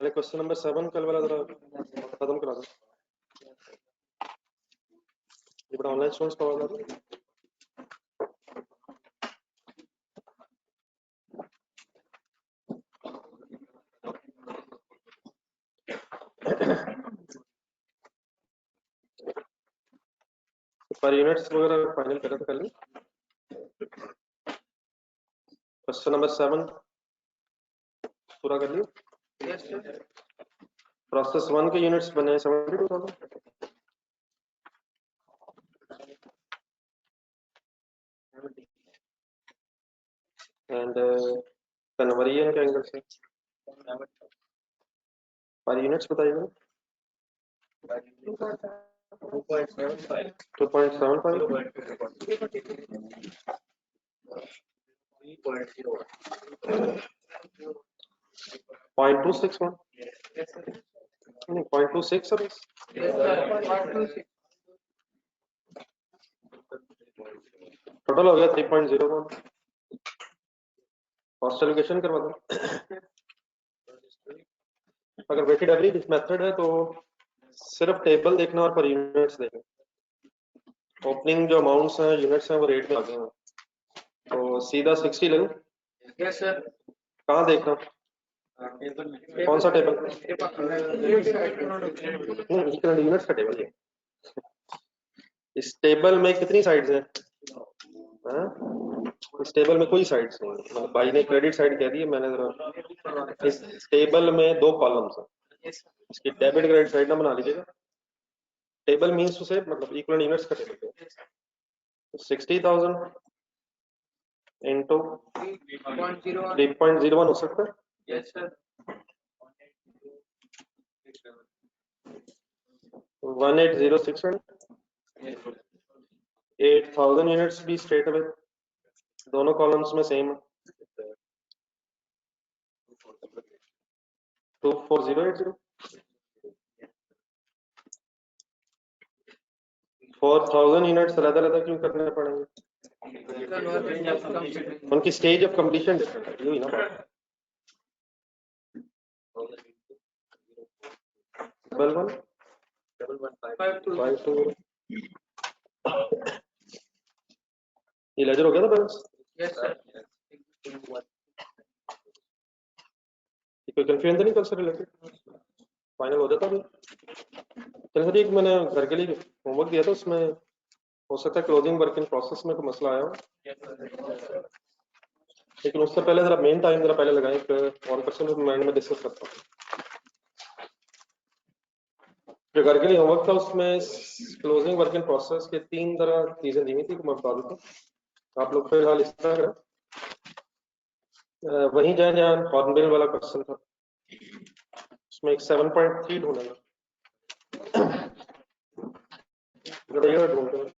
Question number 7 कल वाला जरा खत्म करा दो। ये बड़ा ऑनलाइन स्टूडेंट्स का वाला था। पर यूनिट्स वगैरह फाइनल करा था कल। क्वेश्चन नंबर 7 पूरा कर लिया। Yes sir. प्रोसेस 1 के यूनिट्स बने 72,000 एंड कन्वर्जन के एंगल से पर यूनिट्स बताइएगा। 2.75 0.261 नहीं 0.26 सर। टोटल हो गया 3.01। कॉस्ट एलोकेशन करवा दो। अगर वेटेड एवरेज इस मेथड है तो सिर्फ टेबल देखना और पर यूनिट्स देखना। ओपनिंग जो अमाउंट्स हैं यूनिट्स हैं वो रेट में आ गए हैं तो सीधा 60 ले लो। Yes sir. कहाँ देखना कौन सा टेबल? यूनिट्स का टेबल है। इस टेबल में कितनी साइड्स हैं? इस टेबल में कोई साइड्स नहीं है। मतलब भाई ने क्रेडिट साइड कह दी है, मैंने जरा इस टेबल में 2 कॉलम्स हैं। इसकी डेबिट क्रेडिट साइड ना बना लीजिएगा। टेबल मींस टू से मतलब इक्वल यूनिट्स का टेबल है। 60,000 इनटू 3.01 हो सकता है। Yes sir. 180,600 8,000 यूनिट्स भी स्ट्रेट अवे दोनों कॉलम्स में सेम है। 24080 4,000 यूनिट्स अलग अलग क्यों करने पड़ेंगे? उनकी स्टेज ऑफ कंप्लीशन डिफरेंट है। यही ना बात। डबल वन 5 ये लेजर हो गया था बैलेंस। Yes sir. कोई कंफ्यूजन तो नहीं कल से रिलेटेड फाइनल हो जाता। चलो सर एक मैंने घर के लिए होमवर्क दिया था उसमें हो सकता है क्लोजिंग वर्क इन प्रोसेस में कोई मसला आया हो। लेकिन उससे पहले जरा मेन टाइम जरा पहले लगाएं कि और क्वेश्चन माइंड में डिस्कस करता हूँ। जो घर के लिए होमवर्क था उसमें क्लोजिंग वर्क इन प्रोसेस के 3 तरह चीजें दी हुई थी मैं बता देता हूँ। आप लोग फिलहाल इस तरह करें वहीं जाए जहाँ हॉर्नबिल वाला क्वेश्चन था उसमें एक 7.3 ढूंढेगा। ढूंढते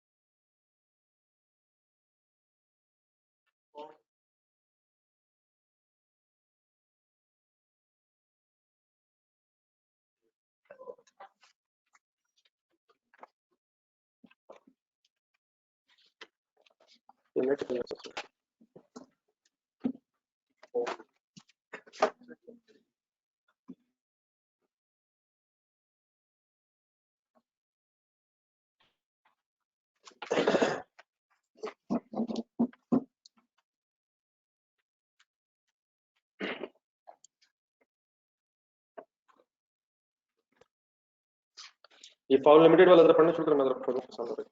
ये फाउल लिमिटेड वाला जरा पढ़ना शुरू करना जरा पढ़ो पसंद है।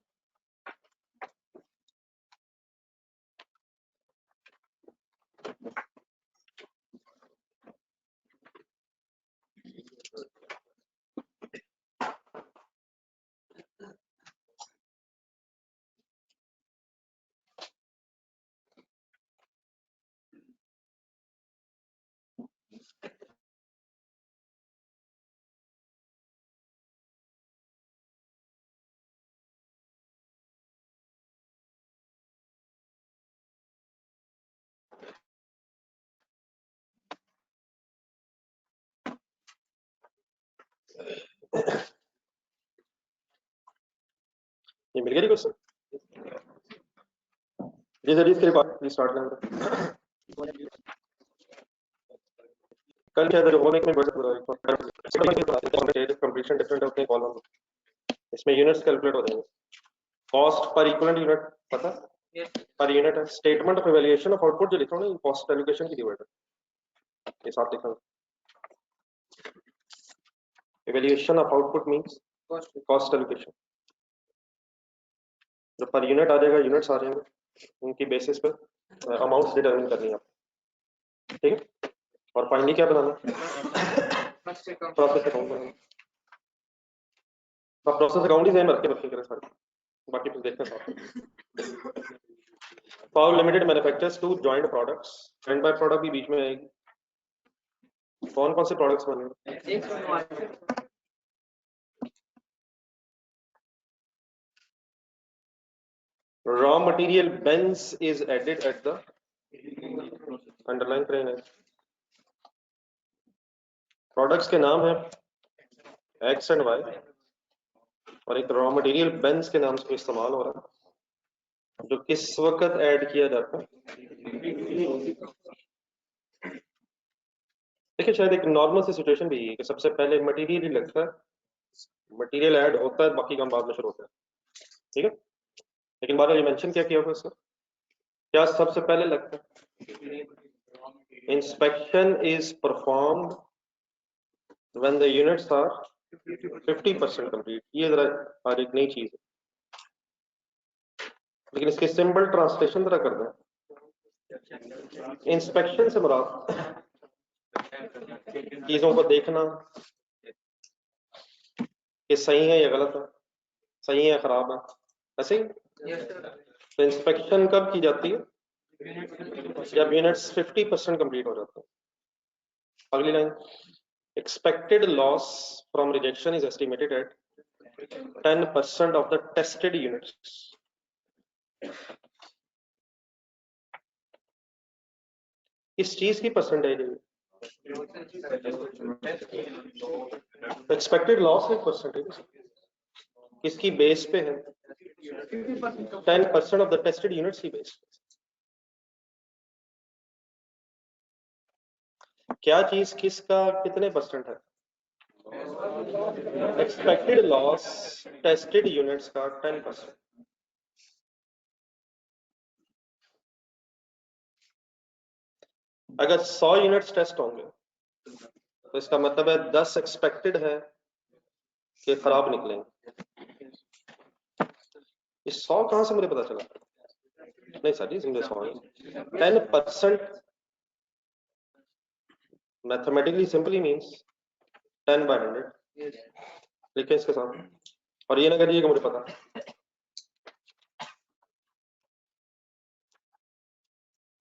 ये मिल गया क्वेश्चन जी सर इसके बाद स्टार्ट करेंगे। कल क्या होमवर्क में कंप्लीशन डिफरेंट होते हैं कॉलम, इसमें यूनिट्स कैलकुलेट हो जाएंगे। कॉस्ट पर इक्विवेलेंट यूनिट पता पर यूनिट है। Statement of evaluation of output जो लिखा हूं ना, कॉस्ट एलोकेशन की डिवाइड है, ये साथ लिखा हूं। Evaluation of output means cost allocation. जो पर यूनिट आ जाएगा, यूनिट्स आ जाएंगे, उनकी बेसिस पे अमाउंट्स डिटरमिन करनी है, ठीक है। और फाइनली क्या बनाना, प्रोसेस अकाउंट बनाना। तो प्रोसेस अकाउंट ही सेम रख के रखी करें सारे, बाकी फिर देखते हैं। Power limited manufactures two joint products, joint by product भी बीच में आएगी। कौन कौन से प्रोडक्ट्स बने? Raw material benz is added at the underline train है। प्रोडक्ट्स के नाम है एक्स एंड वाई, और एक रॉ मटेरियल बेंज के नाम से इस्तेमाल हो रहा है, जो किस वक्त ऐड किया जाता है। देखिए शायद एक नॉर्मल सी सिचुएशन भी है कि सबसे पहले मटेरियल ही लगता है, मटेरियल ऐड होता है, बाकी काम बाद में शुरू होता है, ठीक है। लेकिन बाद में मेंशन क्या किया होगा इसका, क्या सबसे पहले लगता है? Inspection is performed when the units are 50% complete. ये जरा और एक नई चीज है, लेकिन इसके सिंपल ट्रांसलेशन जरा कर दें। इंस्पेक्शन से मुराद चीजों को देखना कि सही है या गलत है, सही है खराब है, ऐसे ही। तो इंस्पेक्शन कब की जाती है? जब यूनिट्स 50% कंप्लीट हो जाते हैं। अगली line, expected loss from rejection is estimated at 10% of the tested units. इस चीज की परसेंटेज है, एक्सपेक्टेड लॉस है परसेंटेज, किसकी बेस पे है? 10% ऑफ द टेस्टेड यूनिट्स की बेस पे। क्या चीज किसका कितने परसेंट है? एक्सपेक्टेड लॉस टेस्टेड यूनिट्स का 10%। अगर 100 यूनिट्स टेस्ट होंगे तो इसका मतलब है 10 एक्सपेक्टेड है कि खराब निकलेंगे। इस 100 कहां से मुझे पता चला? नहीं सर जी, समझे 100 10% मैथमेटिकली सिंपली मींस 10/100। लिखे इसके साथ, और ये ना करिएगा मुझे पता।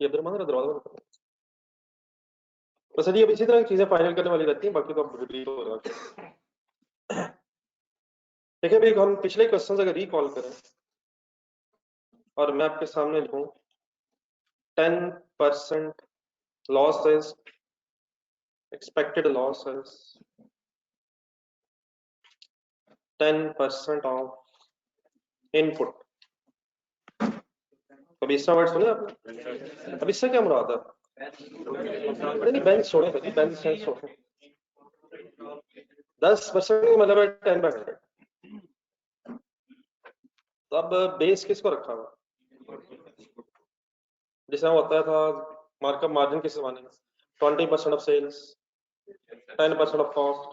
ये दरवाजा दरवाजा तो सर जी अब इसी तरह चीजें फाइनल करने वाली रहती हैं, बाकी तो अब रिपीट हो रहा है। देखिए भाई, हम पिछले क्वेश्चन अगर रिकॉल करें और मैं आपके सामने लिखूं 10% loss is expected loss is 10% of input। कभी इसका वर्ड सुने आपने? अब इससे क्या मुराद है? अरे नहीं, बैंक छोड़े, बैंक सेंस छोड़े। 10% मतलब है 10/100। तो अब बेस किसको रखा हुआ? जैसे होता था मार्कअप मार्जिन किस जमाने में, 20% ऑफ सेल्स, 10% ऑफ कॉस्ट।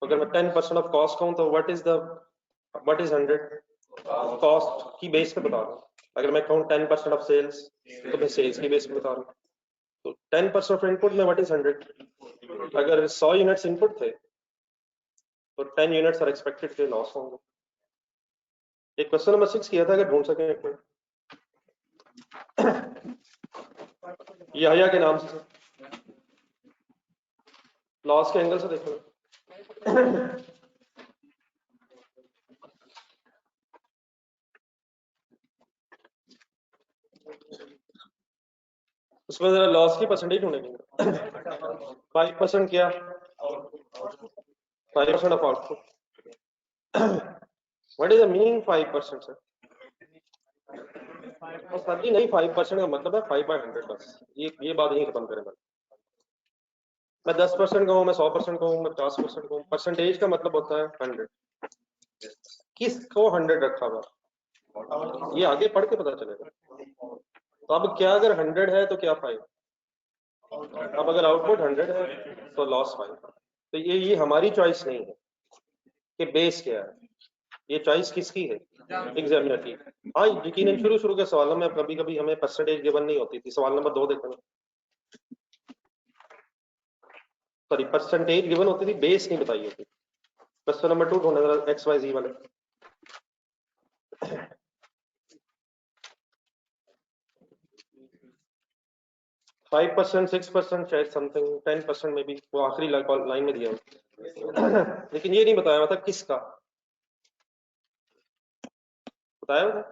अगर मैं 10% ऑफ कॉस्ट कहूं तो व्हाट इज 100? कॉस्ट की बेस पे बता रहा हूं। अगर मैं कहूं 10% ऑफ सेल्स तो मैं सेल्स की बेस पे बता रहा हूं। तो 10% ऑफ इनपुट में व्हाट इज 100? अगर 100 यूनिट्स इनपुट थे तो 10 यूनिट्स आर एक्सपेक्टेड के लॉस होंगे। एक क्वेश्चन नंबर 6 किया था, अगर ढूंढ सकें एक मिनट। याहिया के नाम से लॉस के एंगल से देखो। उसमें जरा लॉस की परसेंटेज ढूंढेंगे। 5% क्या? 5% of output. What is the meaning 5% से? सर जी नहीं, 5% का मतलब है 5/100 बस। ये बात यही खत्म करें। मैं 10% कहूँ, मैं 100% कहूँ, मैं 50% कहूँ, परसेंटेज का मतलब होता है 100। किसको 100 रखा हुआ, ये आगे पढ़ के पता चलेगा। तो अब क्या अगर 100 है तो क्या 5, अब अगर आउटपुट 100 है तो लॉस 5। तो ये हमारी चॉइस नहीं है कि बेस क्या है, ये चॉइस किसकी है, एग्जामिनर की। हाँ यकीनन शुरू के सवालों में कभी कभी हमें परसेंटेज गिवन नहीं होती थी। सवाल नंबर 2 देखेंगे, सॉरी परसेंटेज गिवन होती थी, बेस नहीं बताई होती। क्वेश्चन नंबर 2 ढूंढने जरा, XYZ वाले। 5%, 6% शायद समथिंग, 10% में भी, वो आखिरी लाइन में दिया हुआ। लेकिन ये नहीं बताया हुआ था किसका, बताया हुआ था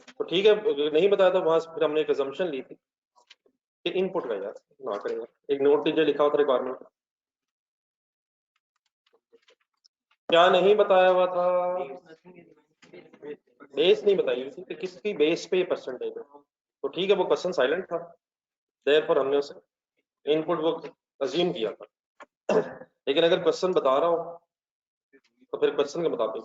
तो ठीक है, नहीं बताया था वहां फिर हमने एक assumption ली थी कि इनपुट का यार ना करेगा। एक नोट दीजिए, लिखा हुआ था रिक्वायरमेंट, क्या नहीं बताया हुआ था, बेस नहीं बताई हुई थी कि किसकी बेस पे ये परसेंटेज है। तो ठीक है, वो क्वेश्चन साइलेंट था, देयरफॉर हमने उसे इनपुट वो अज्यूम किया था। लेकिन अगर क्वेश्चन बता रहा हो तो फिर क्वेश्चन के मुताबिक,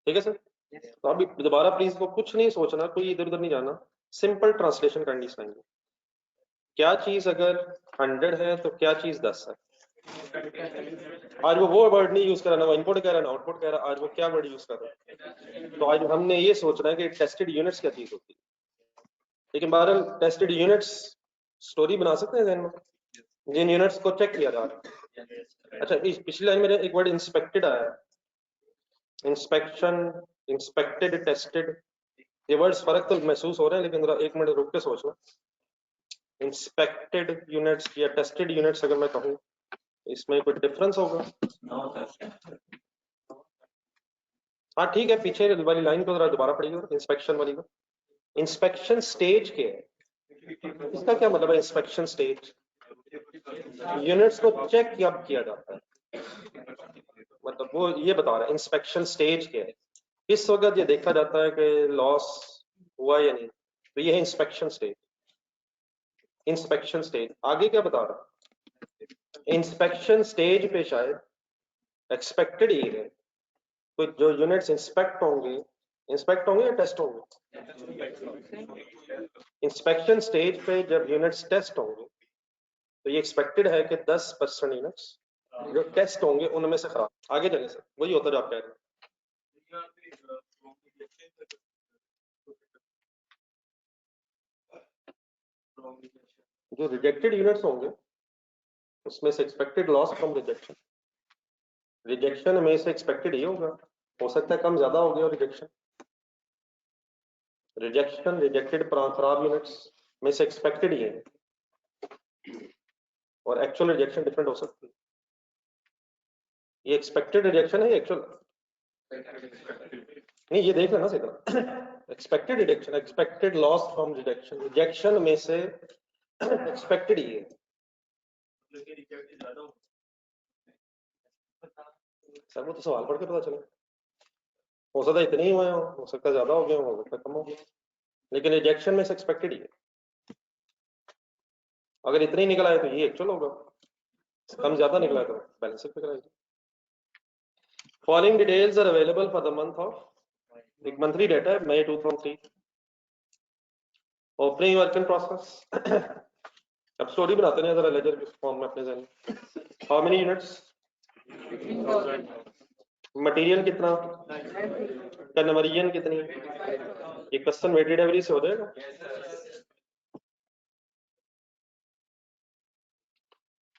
ठीक है सर। तो अभी दोबारा प्लीज को कुछ नहीं सोचना, कोई इधर उधर नहीं जाना, सिंपल ट्रांसलेशन करनी सीखेंगे। क्या चीज अगर 100 है तो क्या चीज 10 है। आज वो वर्ड नहीं यूज कर रहा ना, वो इनपुट कह रहा ना आउटपुट कह रहा, आज वो क्या वर्ड यूज कर रहा है। तो आज हमने ये सोचना है कि टेस्टेड यूनिट्स क्या चीज होती है। लेकिन बहरहाल टेस्टेड यूनिट्स स्टोरी बना सकते हैं जहन में, जिन यूनिट्स को चेक किया जा रहा है। अच्छा, इस पिछली लाइन में एक वर्ड इंस्पेक्टेड आया है, इंस्पेक्शन, इंस्पेक्टेड, टेस्टेड, ये वर्ड्स फर्क तो महसूस हो रहा है, लेकिन जरा एक मिनट रुक के सोचना। इंस्पेक्टेड यूनिट्स या टेस्टेड यूनिट्स अगर मैं कहूँ, इसमें कोई डिफरेंस होगा? हाँ ठीक है, पीछे वाली लाइन को जरा दोबारा पढ़िएगा, इंस्पेक्शन वाली को। इंस्पेक्शन स्टेज क्या है, इसका क्या मतलब है इंस्पेक्शन स्टेज? यूनिट्स को चेक कब किया जाता है, मतलब वो ये बता रहा है इंस्पेक्शन स्टेज क्या है, किस वक्त ये देखा जाता है कि लॉस हुआ या नहीं। तो ये है इंस्पेक्शन स्टेज। इंस्पेक्शन स्टेज आगे क्या बता रहा है, इंस्पेक्शन स्टेज पे शायद एक्सपेक्टेड ये है, तो जो यूनिट्स इंस्पेक्ट होंगे या टेस्ट होंगे। इंस्पेक्शन स्टेज पे जब यूनिट्स टेस्ट होंगे तो ये एक्सपेक्टेड है कि 10% यूनिट्स जो टेस्ट होंगे उनमें से खराब। आगे चले सर, वही होता जो आप कह रहे हैं। जो रिजेक्टेड यूनिट्स होंगे उसमें से expected loss from rejection, rejection में से एक्सपेक्टेड ये होगा, हो सकता है कम ज्यादा हो गया रिजेक्शन, रिजेक्टेड खराब यूनिट्स में से एक्सपेक्टेड ये है, और एक्चुअल रिजेक्शन डिफरेंट हो सकती है। ये एक्सपेक्टेड रिजेक्शन है, एक्चुअल नहीं, ये देख लेना सही तरह। Expected rejection, expected loss from rejection, rejection में से एक्सपेक्टेड ये है। सर वो तो सवाल पढ़ के पता चला, हो सकता है इतने ही हुए हो सकता है ज्यादा हो गया, हो सकता है कम हो गया, लेकिन रिजेक्शन में से एक्सपेक्टेड ही है। अगर इतने ही निकला है तो ये एक्चुअल होगा, कम ज्यादा निकला है तो बैलेंस शीट पे कराएंगे। Following details are available for the month of, एक मंथली डेटा है मई 2003। Opening work in process. अब स्टोरी बनाते हैं जरा लेजर फॉर्म में अपने जहन। हाउ मेनी यूनिट्स, मटेरियल कितना, कन्वर्जन कितनी, ये क्वेश्चन वेटेड एवरेज से हो जाएगा।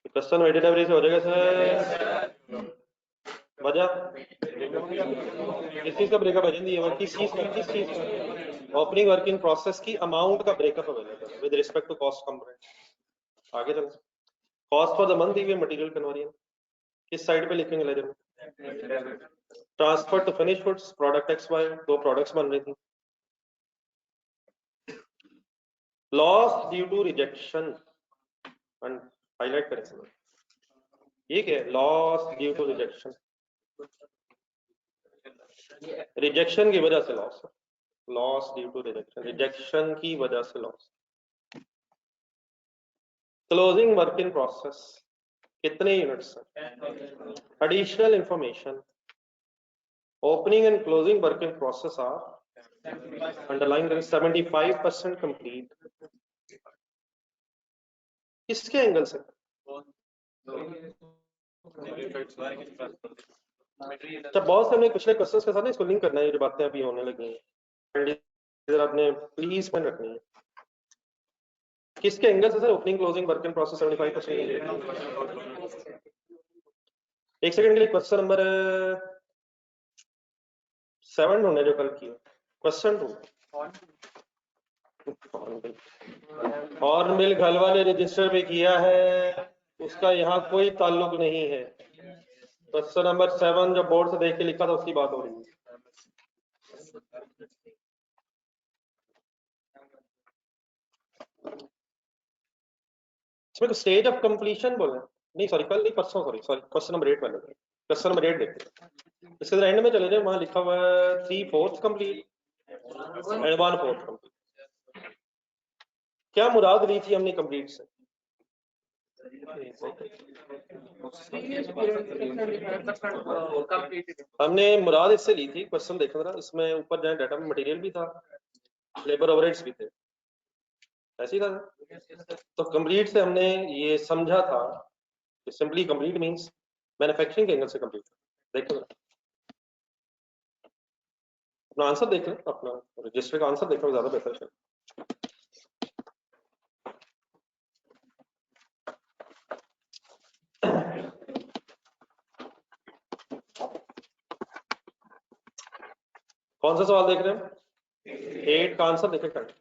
क्वेश्चन वेटेड एवरेज से हो जाएगा सर। वजह किस चीज का ब्रेकअप है जी, किस चीज का ओपनिंग वर्क इन प्रोसेस की अमाउंट का ब्रेकअप अवेलेबल है with respect to cost component. आगे चलो, कॉस्ट फॉर द मंथ दी हुई मटेरियल कन्वर्जन किस साइड पे लिखेंगे लेजर में। Transfer to finish goods, product X Y, दो प्रोडक्ट्स बन रही थी। Loss due to rejection, highlight करें, ये क्या है, loss due to rejection, rejection की वजह से loss, loss due to rejection, rejection की वजह से loss. Closing work in process कितने यूनिट्स हैं? Additional information opening and closing work in process are underline 75% complete. किसके एंगल से? जब बहुत से हमने पिछले क्वेश्चंस के साथ इसको लिंक करना है, ये जो बातें अभी होने लगी हैं इधर आपने प्लीज में रखनी है। किसके एंगल से sir? Opening closing work in process 75%। एक सेकंड के लिए क्वेश्चन नंबर 7 ढूंढे जो कल किया क्वेश्चन ढूंढ। और मिल घलवा ने रजिस्टर में किया है, उसका यहाँ कोई ताल्लुक नहीं है। क्वेश्चन नंबर 7 जो बोर्ड से देख के लिखा था उसकी बात हो रही है। इसमें तो स्टेज ऑफ कंप्लीशन बोले नहीं, सॉरी कल नहीं परसों, सॉरी क्वेश्चन नंबर 8 वाले क्वेश्चन नंबर 8 देखते हैं। इसके अंदर एंड में चले जाए, वहां लिखा हुआ है 3/4 कंप्लीट एंड 1/4 कंप्लीट। क्या मुराद ली थी हमने कंप्लीट से? हमने मुराद इससे ली थी, क्वेश्चन देखना था इसमें ऊपर जाए डाटा में मटेरियल भी था, लेबर ओवरहेड्स भी थे, ऐसी था। तो कंप्लीट से हमने ये समझा था कि सिंपली कंप्लीट मींस मैन्युफैक्चरिंग के एंगल से कंप्लीट। देखो अपना आंसर देख लें, अपना रजिस्टर का आंसर देखना ज्यादा बेहतर है। कौन सा सवाल देख रहे हैं? 8 का आंसर देखे कर।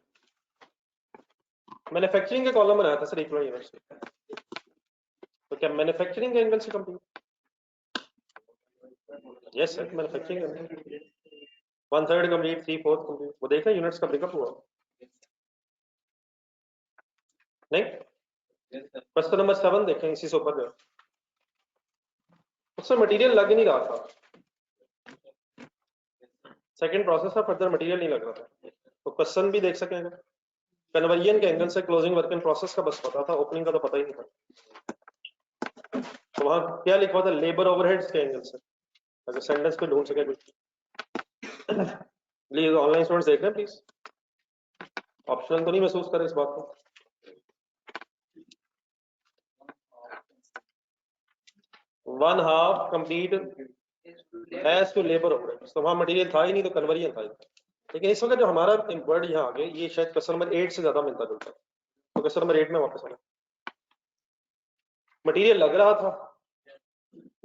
मैन्युफैक्चरिंग के कॉलम बनाया था सर इक्वल यूनिट्स, तो क्या मैन्युफैक्चरिंग के एंगल से complete? Yes sir, manufacturing 1/3 complete 3/4 complete. वो देखा यूनिट्स का ब्रेकअप हुआ नहीं? क्वेश्चन नंबर 7 देखें, इसी से ऊपर गए, उससे मटेरियल लग नहीं रहा था। सेकंड प्रोसेस था, फर्दर मटेरियल नहीं लग रहा था, तो क्वेश्चन भी देख सकेंगे। कन्वर्जन के एंगल से क्लोजिंग वर्क इन प्रोसेस का बस पता था, ओपनिंग का तो पता ही नहीं था। तो वहां क्या लिखा हुआ था? लेबर ओवरहेड्स के एंगल से। अगर सेंटेंस पे ढूंढ सके कुछ प्लीज, ऑनलाइन स्टूडेंट्स देख रहे हैं प्लीज, ऑप्शनल तो नहीं महसूस करें इस बात को। One half complete as to labour overheads, तो वहां मटेरियल था ही नहीं, तो कन्वर्जन था ही। लेकिन इस वक्त जो हमारा वर्ड यहाँ आ गया, ये शायद क्वेश्चन नंबर 8 से ज्यादा मिलता जुलता है, तो क्वेश्चन नंबर 8 में वापस आना। मटेरियल लग रहा था,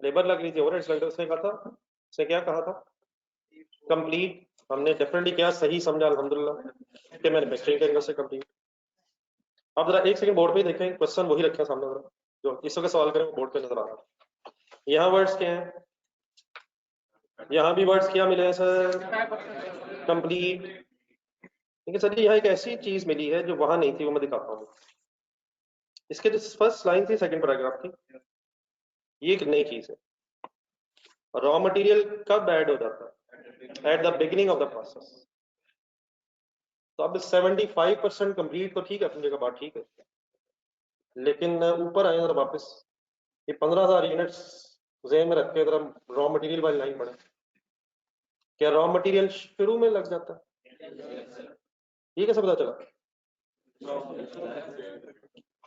लेबर लग रही थी, ओवरहेड्स लग रहे, उसने कहा था, उसने क्या कहा था? कंप्लीट। हमने डेफिनेटली क्या सही समझा अल्हम्दुलिल्लाह कि मैन्युफैक्चरिंग के एंगल से कंप्लीट। आप जरा एक सेकंड बोर्ड पे देखें, क्वेश्चन वही रखे सामने, जरा जो इस वक्त सवाल करें बोर्ड पे नजर आ रहा है। यहाँ वर्ड्स क्या हैं? यहाँ भी वर्ड्स क्या मिले हैं सर? कंप्लीट। ठीक है सर, यहाँ एक ऐसी चीज मिली है जो वहां नहीं थी, वो मैं दिखाता हूँ। इसके जो फर्स्ट लाइन थी सेकंड पैराग्राफ की, ये एक नई चीज है। रॉ मटेरियल कब ऐड हो जाता है? Eight the beginning of the process. तो अब 75% कंप्लीट तो ठीक है, अपनी जगह बात ठीक है, लेकिन ऊपर आए जरा वापस, ये 15,000 यूनिट्स ज़हन में रख के जरा रॉ मटेरियल वाली लाइन पढ़े। क्या रॉ मटेरियल शुरू में लग जाता है? ये कैसे पता चला?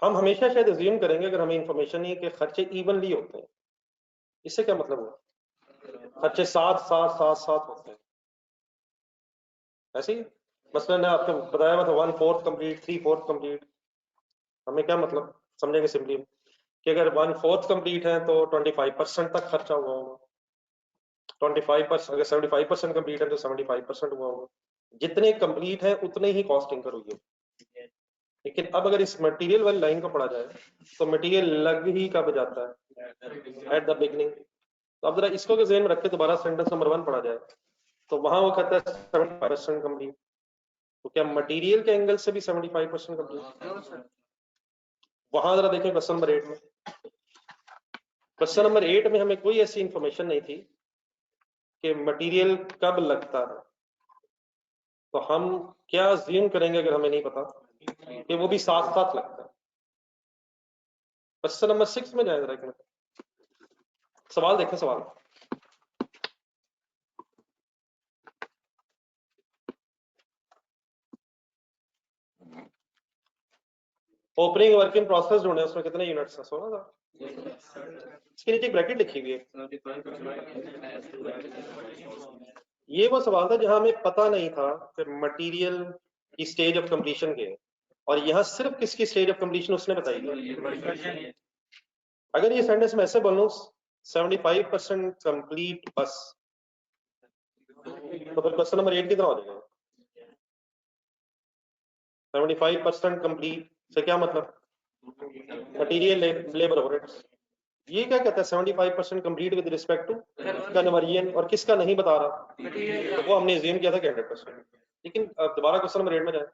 हम हमेशा शायद अज्यूम करेंगे अगर हमें इंफॉर्मेशन नहीं है कि खर्चे इवनली होते हैं। इससे क्या मतलब हुआ? खर्चे साथ साथ साथ साथ होते हैं, ऐसे ही। मसलन आपको बताया हुआ था 1/4 कंप्लीट 3/4 कंप्लीट। हमें क्या मतलब समझेंगे सिंपली कि अगर 1/4 कंप्लीट है तो 25% तक खर्चा हुआ होगा, 25%, अगर 75% कंप्लीट है तो 75% हुआ होगा। जितने कंप्लीट है उतने ही कॉस्ट इंकर हुई है। लेकिन अब अगर इस मटेरियल वाली लाइन को पढ़ा जाए तो मटेरियल लग ही कब जाता है? At the beginning. तो अब जरा इसको के ज़हन में रख के दोबारा सेंटेंस नंबर 1 पढ़ा जाए, तो वहां वो कहता है 75% कंप्लीट। तो क्या मटेरियल के एंगल से भी 75% कंप्लीट? वहां जरा देखें क्वेश्चन नंबर 8 में। क्वेश्चन नंबर 8 में हमें कोई ऐसी इंफॉर्मेशन नहीं थी कि मटेरियल कब लगता है, तो हम क्या अज्यूम करेंगे अगर हमें नहीं पता कि वो भी साथ साथ लगता है? क्वेश्चन नंबर 6 में जाए जरा एक मिनट, सवाल देखें सवाल। ओपनिंग वर्क इन प्रोसेस ढूंढे, उसमें कितने यूनिट्स हैं? 16 था। इसके नीचे ब्रैकेट लिखी हुई है। ये वो सवाल था जहां हमें पता नहीं था कि मटेरियल की स्टेज ऑफ कंप्लीशन के, और यहाँ सिर्फ किसकी स्टेज ऑफ कंप्लीशन उसने बताई थी। अगर ये सेंटेंस में ऐसे बोलूं 75% कंप्लीट बस, तो फिर क्वेश्चन नंबर 8 कितना हो जाएगा? 75% कंप्लीट से क्या मतलब? Material labour overheads. ये क्या कहता है 75% complete with respect to conversion, और किसका नहीं बता रहा, तो वो हमने अज्यूम किया था कि 100%। लेकिन अब दोबारा क्वेश्चन नंबर 8 में जाए,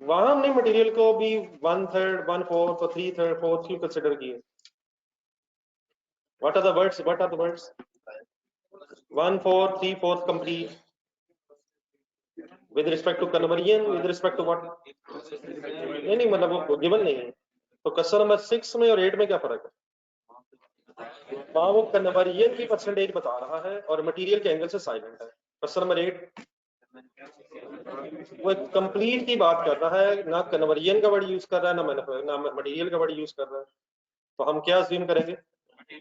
वहां हमने मटेरियल को भी 1/3 1/4 और 3/4 क्यों कंसिडर किए? What are the words, 1/4 3/4 complete with respect to conversion, with respect to what? नहीं मतलब वो गिवन नहीं है। तो क्वेश्चन नंबर 6 में और 8 में क्या फर्क है? वहां वो कन्वर्जन की परसेंटेज बता रहा है और मटेरियल के एंगल से साइलेंट है। क्वेश्चन नंबर 8 वो कंप्लीट की बात कर रहा है, ना कन्वर्जन का वर्ड यूज कर रहा है, ना मटेरियल का वर्ड यूज कर रहा है। तो हम क्या अज्यूम करेंगे?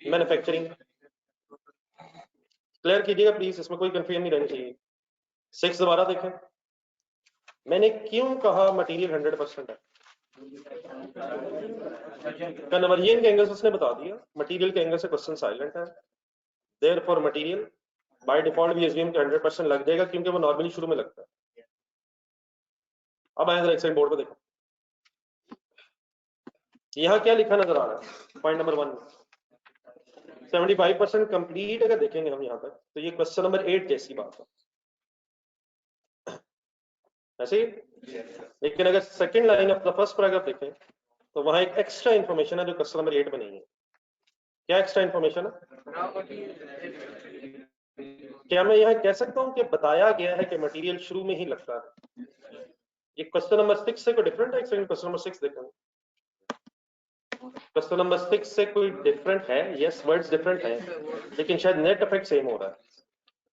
मैन्युफैक्चरिंग। क्लियर कीजिएगा प्लीज, इसमें कोई कंफ्यूजन नहीं रहनी चाहिए। 6 दोबारा देखें, मैंने क्यों कहा मटेरियल 100% है? कन्वर्जन के एंगल से उसने बता दिया, मटेरियल के एंगल से क्वेश्चन साइलेंट है। देयरफॉर मटेरियल बाय डिफॉल्ट भी अज्यूम कि 100% लग जाएगा, क्योंकि वो नॉर्मली शुरू में लगता है। अब आए जरा एक साइड बोर्ड पे देखो, यहाँ क्या लिखा नजर आ रहा है? पॉइंट नंबर 1 75% कंप्लीट अगर देखेंगे हम यहाँ तक, तो ये क्वेश्चन नंबर 8 जैसी बात है ऐसे ही। लेकिन अगर second line of the first paragraph देखें, तो वहां एक एक्स्ट्रा इन्फॉर्मेशन है जो क्वेश्चन नंबर 8 में नहीं है। क्या एक्स्ट्रा इन्फॉर्मेशन है? क्या मैं यहाँ कह सकता हूँ कि बताया गया है कि मटेरियल शुरू में ही लगता है? ये क्वेश्चन नंबर 6 से कोई डिफरेंट है? क्वेश्चन नंबर 6 देखें, क्वेश्चन नंबर 6 से कोई डिफरेंट है? यस, वर्ड्स डिफरेंट है, लेकिन शायद नेट इफेक्ट सेम हो रहा है।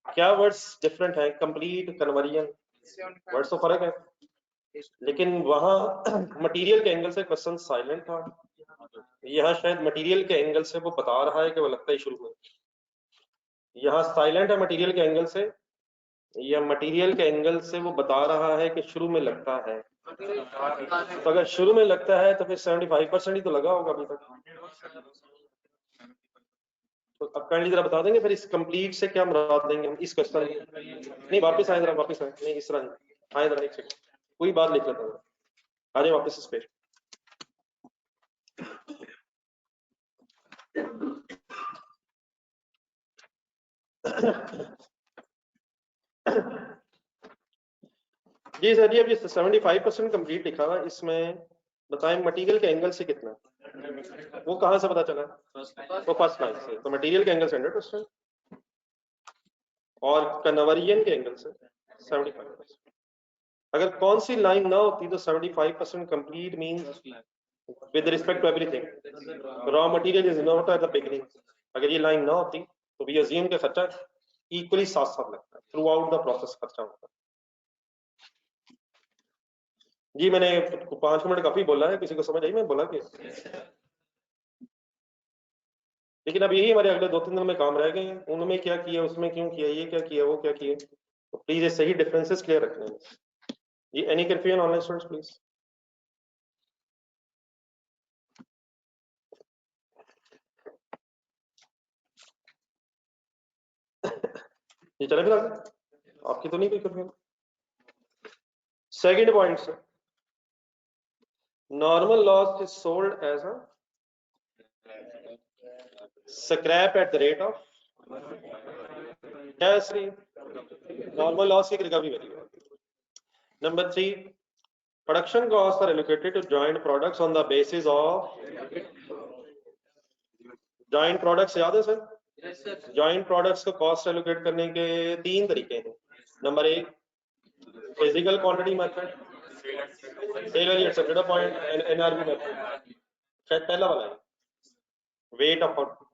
क्या वर्ड्स डिफरेंट है? कंप्लीट, कन्वर्जन, वर्ड्स तो फर्क है, लेकिन वहां मटेरियल के एंगल से क्वेश्चन साइलेंट था। यहाँ शायद मटेरियल के एंगल से वो बता रहा है कि वो लगता है शुरू में। यहाँ साइलेंट है मटेरियल के एंगल से, या मटेरियल के एंगल से वो बता रहा है कि शुरू में लगता है। तो अगर शुरू में लगता है तो फिर 75% ही तो लगा होगा अभी तक। तो अब काइंडली जरा बता देंगे फिर इस कंप्लीट से क्या मुराद देंगे हम इस क्वेश्चन में? नहीं वापस आए जरा, वापस आए, नहीं इस तरह नहीं आए जरा, एक सेकंड कोई बात लिख लेता हूँ, आ जाए वापस इस पे। जी सर जी, अब ये 75% कंप्लीट लिखा हुआ है, इसमें बताएं मटेरियल के एंगल से कितना? वो कहां से पता चला? वो फर्स्ट लाइन से। तो मटेरियल के एंगल से 100% और कन्वर्जन के एंगल से 75%। अगर कौन सी लाइन ना होती तो 75% complete means with respect to everything, raw material is not at the beginning. अगर ये लाइन ना होती तो वी अज्यूम के खर्चा इक्वली साथ साथ लगता है, थ्रू आउट द प्रोसेस खर्चा होता है। जी मैंने 5 मिनट काफी बोला है, किसी को समझ आई मैं बोला कि? लेकिन अब यही हमारे अगले 2-3 दिन में काम रह गए हैं, उनमें क्या किया, उसमें क्यों किया, ये क्या किया, वो क्या किया, तो प्लीज ये सही डिफरेंसेस क्लियर रखने हैं। ये any confusion online students please? ये चले फिर आगे, आपकी तो नहीं कोई confusion? Second point sir, normal loss is sold as a scrap at the rate of normal loss की recovery value. Number 3, production cost are allocated to joint products on the basis of joint products. याद है सर? Joint products को cost allocate करने के 3 तरीके हैं। Number 1 physical quantity method, Taylor ही एक्सेप्टेड पॉइंट एनआरबी मेथड, शायद पहला वाला है, वेट ऑफ आउटपुट।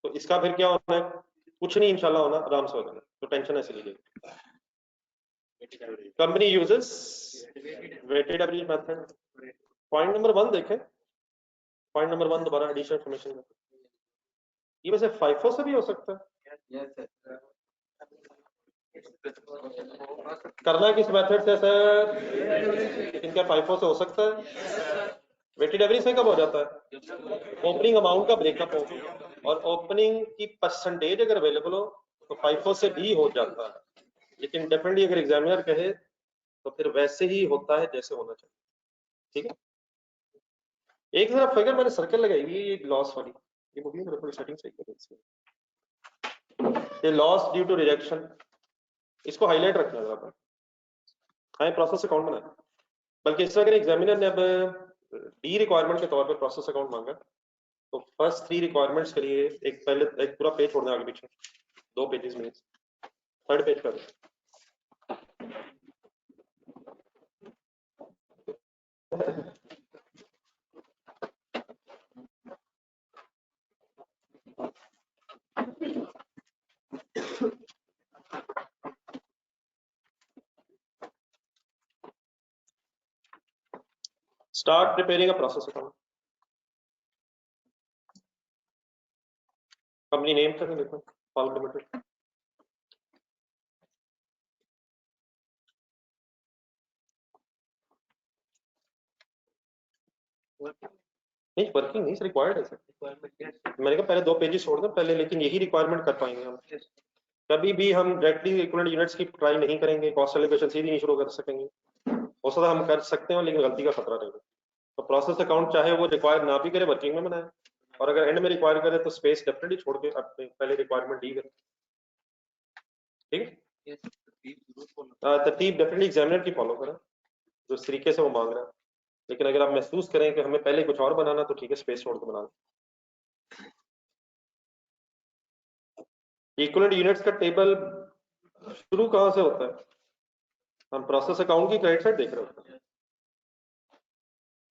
तो इसका फिर क्या होना है, कुछ नहीं इंशाल्लाह होना, आराम से हो जाना, तो टेंशन ऐसे लीजिए। Company uses weighted average method. Point number 1 देखें, पॉइंट नंबर 1 दोबारा एडिशन इन्फॉर्मेशन, ये वैसे FIFO से भी हो सकता है। करना किस मेथड से सर, इनका FIFO से हो सकता है। वेटेड एवरेज से कब हो जाता है, ओपनिंग अमाउंट का ब्रेकअप हो और ओपनिंग की परसेंटेज अगर अवेलेबल हो तो FIFO से भी हो जाता है, लेकिन डेफिनेटली अगर एग्जामिनर कहे तो फिर वैसे ही होता है जैसे होना चाहिए। ठीक है, एक जरा फिगर मैंने सर्कल लगाई हुई है, ये लॉस वाली, ये बोलिए मेरे को सेटिंग सही करें इसमें, ये लॉस ड्यू टू रिजेक्शन, इसको हाईलाइट रखना जरा पर। हाँ, प्रोसेस अकाउंट बनाए, बल्कि इस अगर एग्जामिनर ने अब डी रिक्वायरमेंट के तौर पर प्रोसेस अकाउंट मांगा तो फर्स्ट 3 रिक्वायरमेंट्स के लिए एक पहले एक पूरा पेज छोड़ना आगे पीछे, 2 पेजेस में, थर्ड पेज पर। Start preparing a process account. Company name तक देखो, Pulp Limited। नहीं वर्किंग नहीं, रिक्वायर्ड है सर। मैंने कहा पहले 2 पेजेस छोड़ दो पहले, लेकिन यही रिक्वायरमेंट कर पाएंगे हम। कभी भी हम डायरेक्टली इक्विवेलेंट यूनिट्स की ट्राई नहीं करेंगे, कॉस्ट एलोकेशन सीधी नहीं शुरू कर सकेंगे, हो सकता है हम कर सकते हैं लेकिन गलती का खतरा रहेगा। तो प्रोसेस अकाउंट चाहे वो रिक्वायर ना भी करे, वर्किंग में बनाए, और अगर एंड में रिक्वायर करे तो स्पेस डेफिनेटली छोड़ के अपने पहले रिक्वायरमेंट डी करें। ठीक है, तरतीब डेफिनेटली एग्जामिनर की फॉलो करें जो इस तरीके से वो मांग रहा है, लेकिन अगर आप महसूस करें कि हमें पहले कुछ और बनाना तो ठीक है, स्पेस छोड़ के बना लें। इक्विवेलेंट यूनिट्स का टेबल शुरू कहां से होता है, हम प्रोसेस अकाउंट की क्रेडिट साइड देख रहे होते हैं,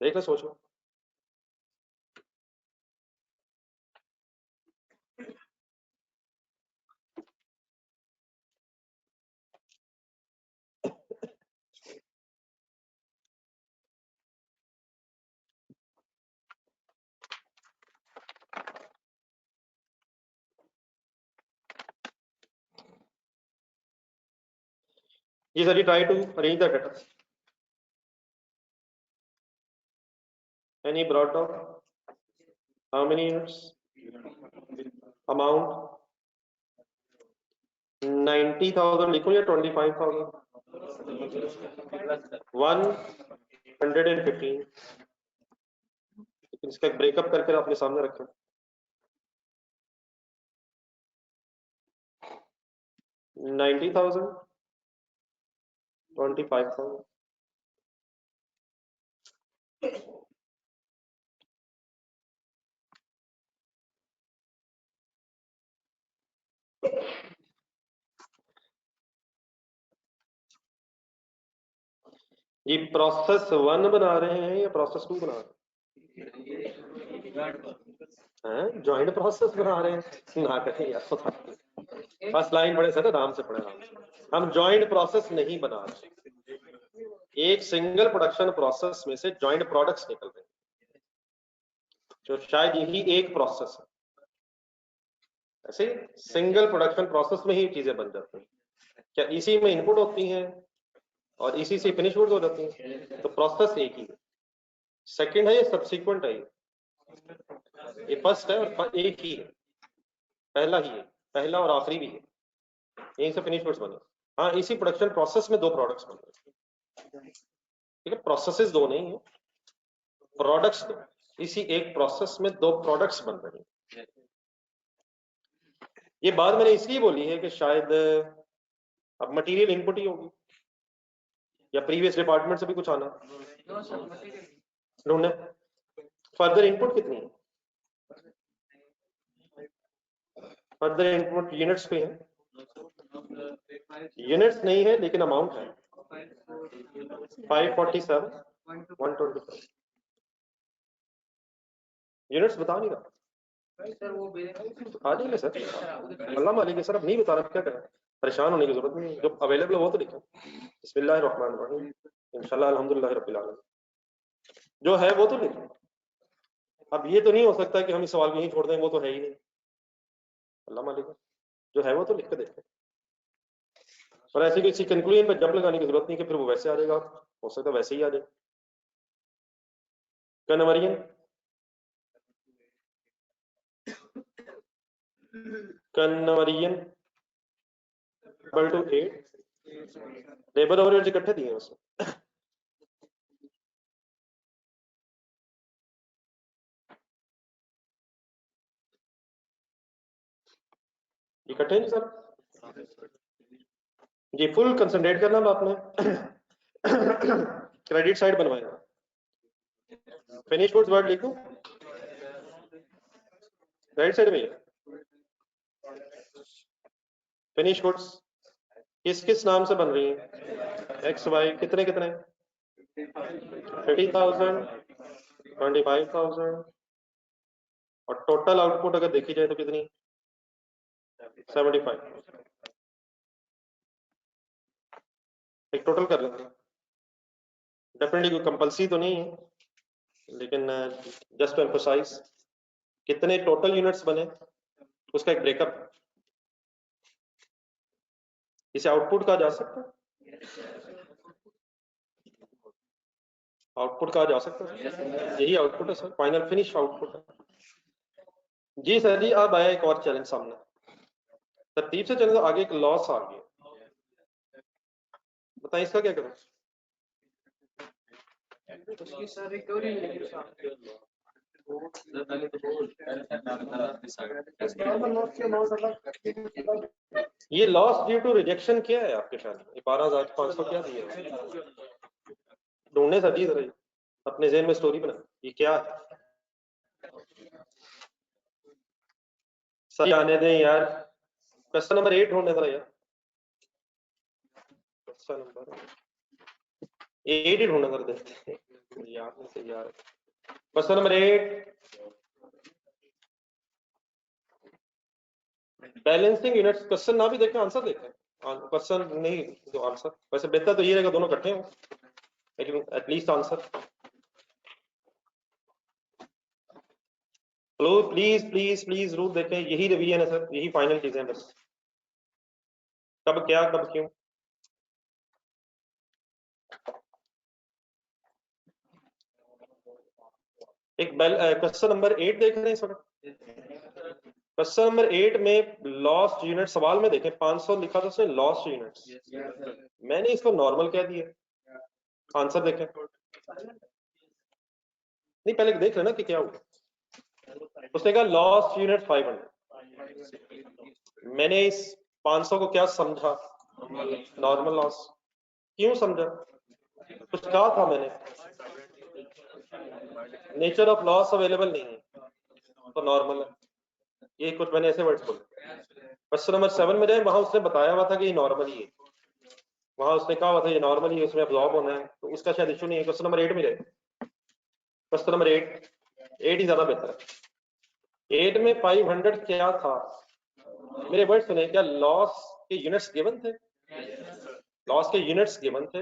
देख ले सोचो। Yes, sir, you try to arrange the data. Any brought down? How many units? Amount? 90,000 लिखो या 25,000? 115। लेकिन इसका ब्रेकअप करके अपने सामने रखें। 90,000, 25,000। ये प्रोसेस 1 बना रहे हैं या प्रोसेस 2 बना रहे हैं? जॉइंट प्रोसेस बना रहे हैं ना, कहीं यार फर्स्ट लाइन पढ़े सर, आराम से पढ़े, आराम से। हम जॉइंट प्रोसेस नहीं बना रहे, एक सिंगल प्रोडक्शन प्रोसेस में से जॉइंट प्रोडक्ट्स निकल रहे हैं, जो शायद यही एक प्रोसेस है। ऐसे सिंगल प्रोडक्शन प्रोसेस में ही चीजें बन जाती हैं, क्या इसी में इनपुट होती हैं और इसी से फिनिश गुड्स हो जाती हैं, तो प्रोसेस एक ही है। सेकंड है ये सब्सिक्वेंट है, ये फर्स्ट है और एक ही है, पहला ही है, पहला और आखिरी भी है, यहीं से फिनिश गुड्स बने। हाँ, इसी प्रोडक्शन प्रोसेस में 2 प्रोडक्ट्स बन रहे हैं, ठीक है, प्रोसेसेस 2 नहीं है, प्रोडक्ट्स 2, इसी एक प्रोसेस में 2 प्रोडक्ट्स बन रहे हैं। ये बात मैंने इसलिए बोली है कि शायद अब मटेरियल इनपुट ही होगी या प्रीवियस डिपार्टमेंट से भी कुछ आना ढूंढने, फर्दर इनपुट कितनी है, फर्दर इनपुट यूनिट्स पे है, यूनिट्स नहीं है लेकिन अमाउंट है, 547 125 यूनिट्स बता नहीं रहा सर वो आ जाएंगे सर, अल्लाह मालिक है सर, अब नहीं बता रहा, क्या करें, परेशान होने की जरूरत नहीं, जो अवेलेबल है वो तो लिखो। बिस्मिल्लाहिर्रहमानिर्रहीम, इंशाल्लाह अल्हम्दुलिल्लाह रब्बिल आलमीन, जो है वो तो लिखो। अब ये तो नहीं हो सकता कि हम इस सवाल को यहीं छोड़ दें, वो तो है ही नहीं, अल्लाह मालिक है, जो है वो तो लिख के देखें। और ऐसी किसी कंक्लूजन पर जंप लगाने की जरूरत नहीं कि फिर वो वैसे आ जाएगा, हो सकता है वैसे ही आ जाए। Conversion equal to 8 labour overheads इकट्ठे दिए हैं उसमें, इकट्ठे नहीं सर जी, फुल कंसंट्रेट करना बात में। क्रेडिट साइड बनवाएगा, फिनिश गुड्स वर्ड लिखूं राइट साइड में, फिनिश गुड्स किस किस नाम से बन रही है, एक्स वाई, कितने कितने, 50,000 25,000, और टोटल आउटपुट अगर देखी जाए तो कितनी, 75। एक टोटल कर लेंगे, डेफिनेटली कोई कंपल्सरी तो नहीं है, लेकिन जस्ट टू एम्फसाइज कितने टोटल यूनिट्स बने उसका एक ब्रेकअप, इसे आउटपुट कहा जा सकता है, आउटपुट कहा जा सकता है, यही आउटपुट है सर, फाइनल फिनिश आउटपुट है जी सर जी। अब आया एक और चैलेंज सामने, तरतीब से चले तो आगे एक लॉस आ गया, बताएं इसका क्या करें, उसकी सर रिकवरी ये लॉस ड्यू टू रिजेक्शन क्या है आपके ख्याल में, 12,500 क्या दिया है, ढूंढने सर जी जरा, अपने ज़हन में स्टोरी बना, ये क्या है सर, आने दें यार, क्वेश्चन नंबर 8 ढूंढने जरा यार, क्वेश्चन नंबर 8 ही ढूंढने कर देते हैं यार, नहीं से यार, question number 8, balancing units, question ना भी देखें आंसर देखें, क्वेश्चन नहीं तो आंसर, वैसे बेहतर तो ये रहेगा दोनों इकट्ठे हो, लेकिन at least answer. Please please please rule देखें, यही रिवीजन है सर, यही फाइनल चीजें हैं बस, कब क्या कब क्यों। एक क्वेश्चन नंबर 8 देख रहे हैं इस वक्त, क्वेश्चन नंबर 8 में लॉस्ट यूनिट, सवाल में देखें 500 लिखा था उसने लॉस्ट यूनिट्स, मैंने इसको नॉर्मल कह दिया, आंसर देखें, नहीं पहले देख लेना कि क्या हुआ, उसने कहा लॉस्ट यूनिट 500, मैंने इस 500 को क्या समझा, नॉर्मल लॉस, क्यों समझा, कुछ कहा था मैंने, नेचर ऑफ लॉस अवेलेबल नहीं है तो नॉर्मल है, ये कुछ मैंने ऐसे वर्ड्स बोले। क्वेश्चन नंबर 7 में जाए, वहां उसने बताया हुआ था कि ये नॉर्मल ही है, वहां उसने कहा हुआ था ये नॉर्मल ही है, उसमें अब्जॉर्ब होना है, तो उसका शायद इशू नहीं है। क्वेश्चन नंबर 8 में जाए, क्वेश्चन नंबर 8 ही ज्यादा बेहतर है। 8 में 500 क्या था, मेरे वर्ड सुने, क्या लॉस के यूनिट्स गिवन थे, लॉस के यूनिट्स गिवन थे,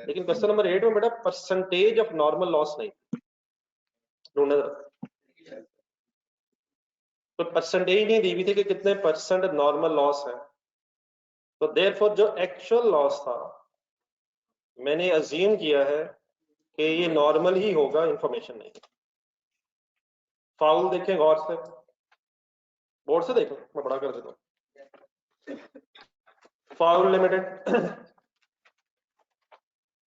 लेकिन क्वेश्चन नंबर 8 में बेटा परसेंटेज ऑफ नॉर्मल लॉस नहीं ढूंढना, तो परसेंटेज नहीं दी हुई थी कि कितने परसेंट नॉर्मल लॉस है, तो देयरफॉर जो एक्चुअल लॉस था मैंने अज्यूम किया है कि ये नॉर्मल ही होगा, इंफॉर्मेशन नहीं। फाउल देखें गौर से, बोर्ड से देखो, मैं बड़ा कर देता हूँ, फाउल लिमिटेड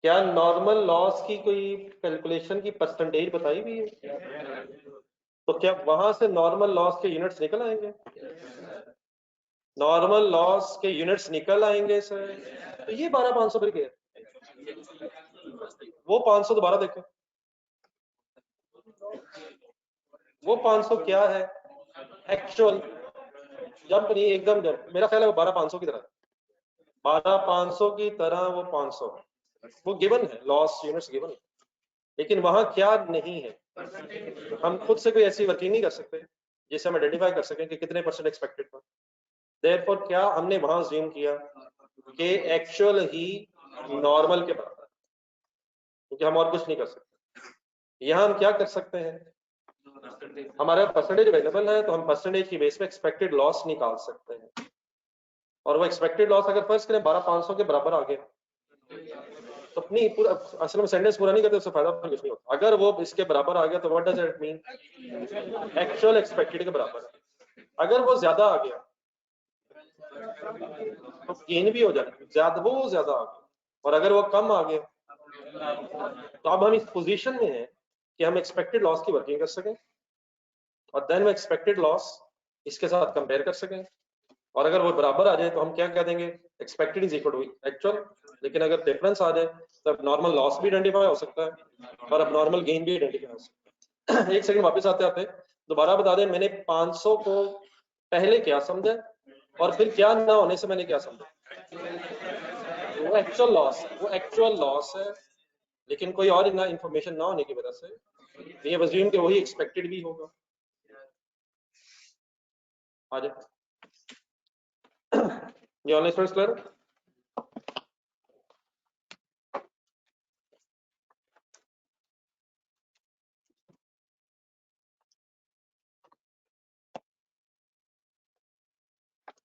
क्या नॉर्मल लॉस की कोई कैलकुलेशन की परसेंटेज बताई हुई है, तो क्या वहां से नॉर्मल लॉस के यूनिट्स निकल आएंगे, नॉर्मल लॉस के यूनिट्स निकल आएंगे सर, तो ये 12,500 फिर गया, वो 500 दोबारा देखें, वो 500 क्या है एक्चुअल, जंप नहीं एकदम जंप, मेरा ख्याल है वो 12,500 की तरह, 12,500 की तरह वो 500, वो गिवन है, लॉस यूनिट्स गिवन है, लेकिन वहां क्या नहीं है, हम खुद से कोई ऐसी वर्किंग नहीं कर सकते जिससे हम आइडेंटिफाई कर सकें कि कितने परसेंट एक्सपेक्टेड था। देयरफॉर क्या हमने वहां अज्यूम किया कि एक्चुअल ही नॉर्मल के बराबर है, क्योंकि हम और कुछ नहीं कर सकते। यहाँ हम क्या कर सकते हैं, हमारा परसेंटेज अवेलेबल है तो हम परसेंटेज की बेस पे एक्सपेक्टेड लॉस निकाल सकते हैं, और वो एक्सपेक्टेड लॉस अगर फर्स्ट करें 12,500 के बराबर आ गया तो अपनी पूरा, असल में सेंटेंस पूरा नहीं करते उससे फायदा कुछ नहीं होता। अगर वो इसके बराबर आ गया तो what does it mean, actual expected के बराबर है। अगर वो ज्यादा आ गया तो गेन भी हो जाएगा, ज्यादा वो ज्यादा आ गया, और अगर वो कम आ गया तो अब हम इस पोजीशन में हैं कि हम एक्सपेक्टेड लॉस की वर्किंग कर सकें और देन वो एक्सपेक्टेड लॉस इसके साथ कंपेयर कर सकें, और अगर वो बराबर आ जाए तो हम क्या कह देंगे, expected is equal to actual. लेकिन अगर डिफरेंस आ जाए तो अब नॉर्मल लॉस भी आइडेंटिफाई हो सकता है और अब नॉर्मल गेन भी आइडेंटिफाई हो सकता है। एक सेकंड वापस आते आते दोबारा बता दें, मैंने 500 को पहले क्या समझा और फिर क्या ना होने से मैंने क्या समझा। वो एक्चुअल लॉस है, वो एक्चुअल लॉस है, लेकिन कोई और इंफॉर्मेशन ना होने की वजह से ये अज्यूम कि वही एक्सपेक्टेड भी होगा। आ जाए ये ऑनलाइन स्टूडेंट्स क्लियर।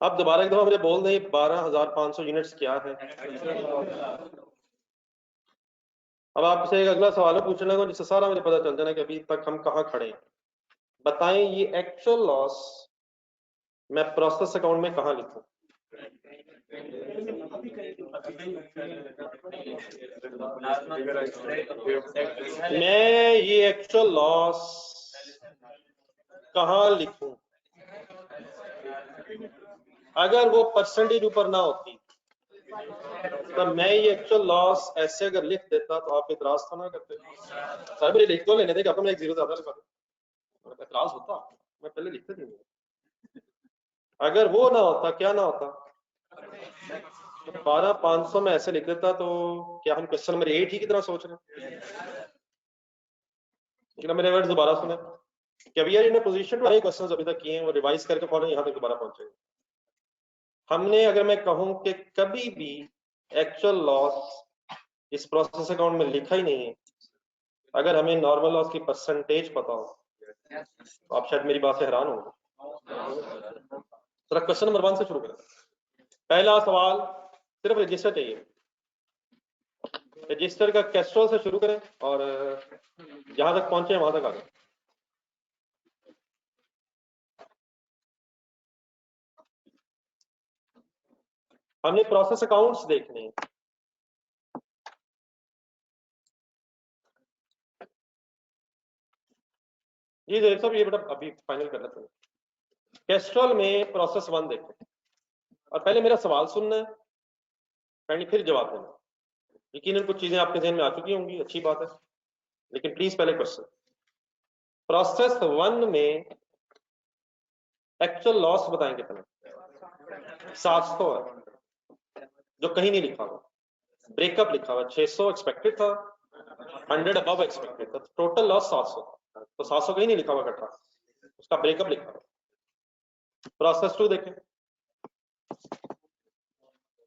अब दोबारा एक दफा मुझे बोल दें 12,500 यूनिट्स क्या है। अब आपसे एक अगला सवाल पूछना है जिससे सारा मुझे पता चल जाना कि अभी तक हम कहाँ खड़े हैं। बताएं ये एक्चुअल लॉस मैं प्रोसेस अकाउंट में कहाँ लिखूं। मैं ये एक्चुअल लॉस कहाँ लिखूं, अगर वो परसेंटेज ऊपर ना होती तो मैं ये एक्चुअल लॉस ऐसे अगर लिख देता तो आप इतराज तो ना करते। सर मुझे लिख तो लेने देगा, मैं एक जीरो ज्यादा लगा दूं, इतराज होता, मैं पहले लिखते थे। अगर वो ना होता, क्या ना होता, 12,500 में ऐसे लिख देता तो क्या हम क्वेश्चन नंबर 8 ही की तरह सोच रहे हैं। लेकिन मेरे वर्ड दोबारा सुने कि अभी यार इन्हें पोजीशन वाले क्वेश्चंस अभी तक किए हैं, वो रिवाइज करके फॉलो यहाँ तक दोबारा पहुंचेंगे। हमने अगर मैं कहूं कि कभी भी एक्चुअल लॉस इस प्रोसेस अकाउंट में लिखा ही नहीं है, अगर हमें नॉर्मल लॉस की परसेंटेज पता हो तो आप शायद मेरी बात से हैरान होंगे। जरा क्वेश्चन नंबर 1 से शुरू करें। पहला सवाल सिर्फ रजिस्टर चाहिए, रजिस्टर का कैस्ट्रोल से शुरू करें और जहां तक पहुंचे वहां तक आ जाए। हमने प्रोसेस अकाउंट्स देखने हैं। जी देख साहब ये बेटा अभी फाइनल कर लेते हैं। कैस्ट्रोल में प्रोसेस 1 देखो और पहले मेरा सवाल सुनना है, फिर जवाब देना। यकीनन कुछ चीजें आपके जहन में आ चुकी होंगी, अच्छी बात है, लेकिन प्लीज पहले क्वेश्चन। प्रोसेस 1 में एक्चुअल लॉस बताएं कितना, 700 है जो कहीं नहीं लिखा हुआ। ब्रेकअप लिखा हुआ 600 एक्सपेक्टेड था, 100 अबव एक्सपेक्टेड था, टोटल लॉस 700 था। तो 700 कहीं नहीं लिखा हुआ इकट्ठा, उसका ब्रेकअप लिखा हुआ। प्रोसेस 2 देखें।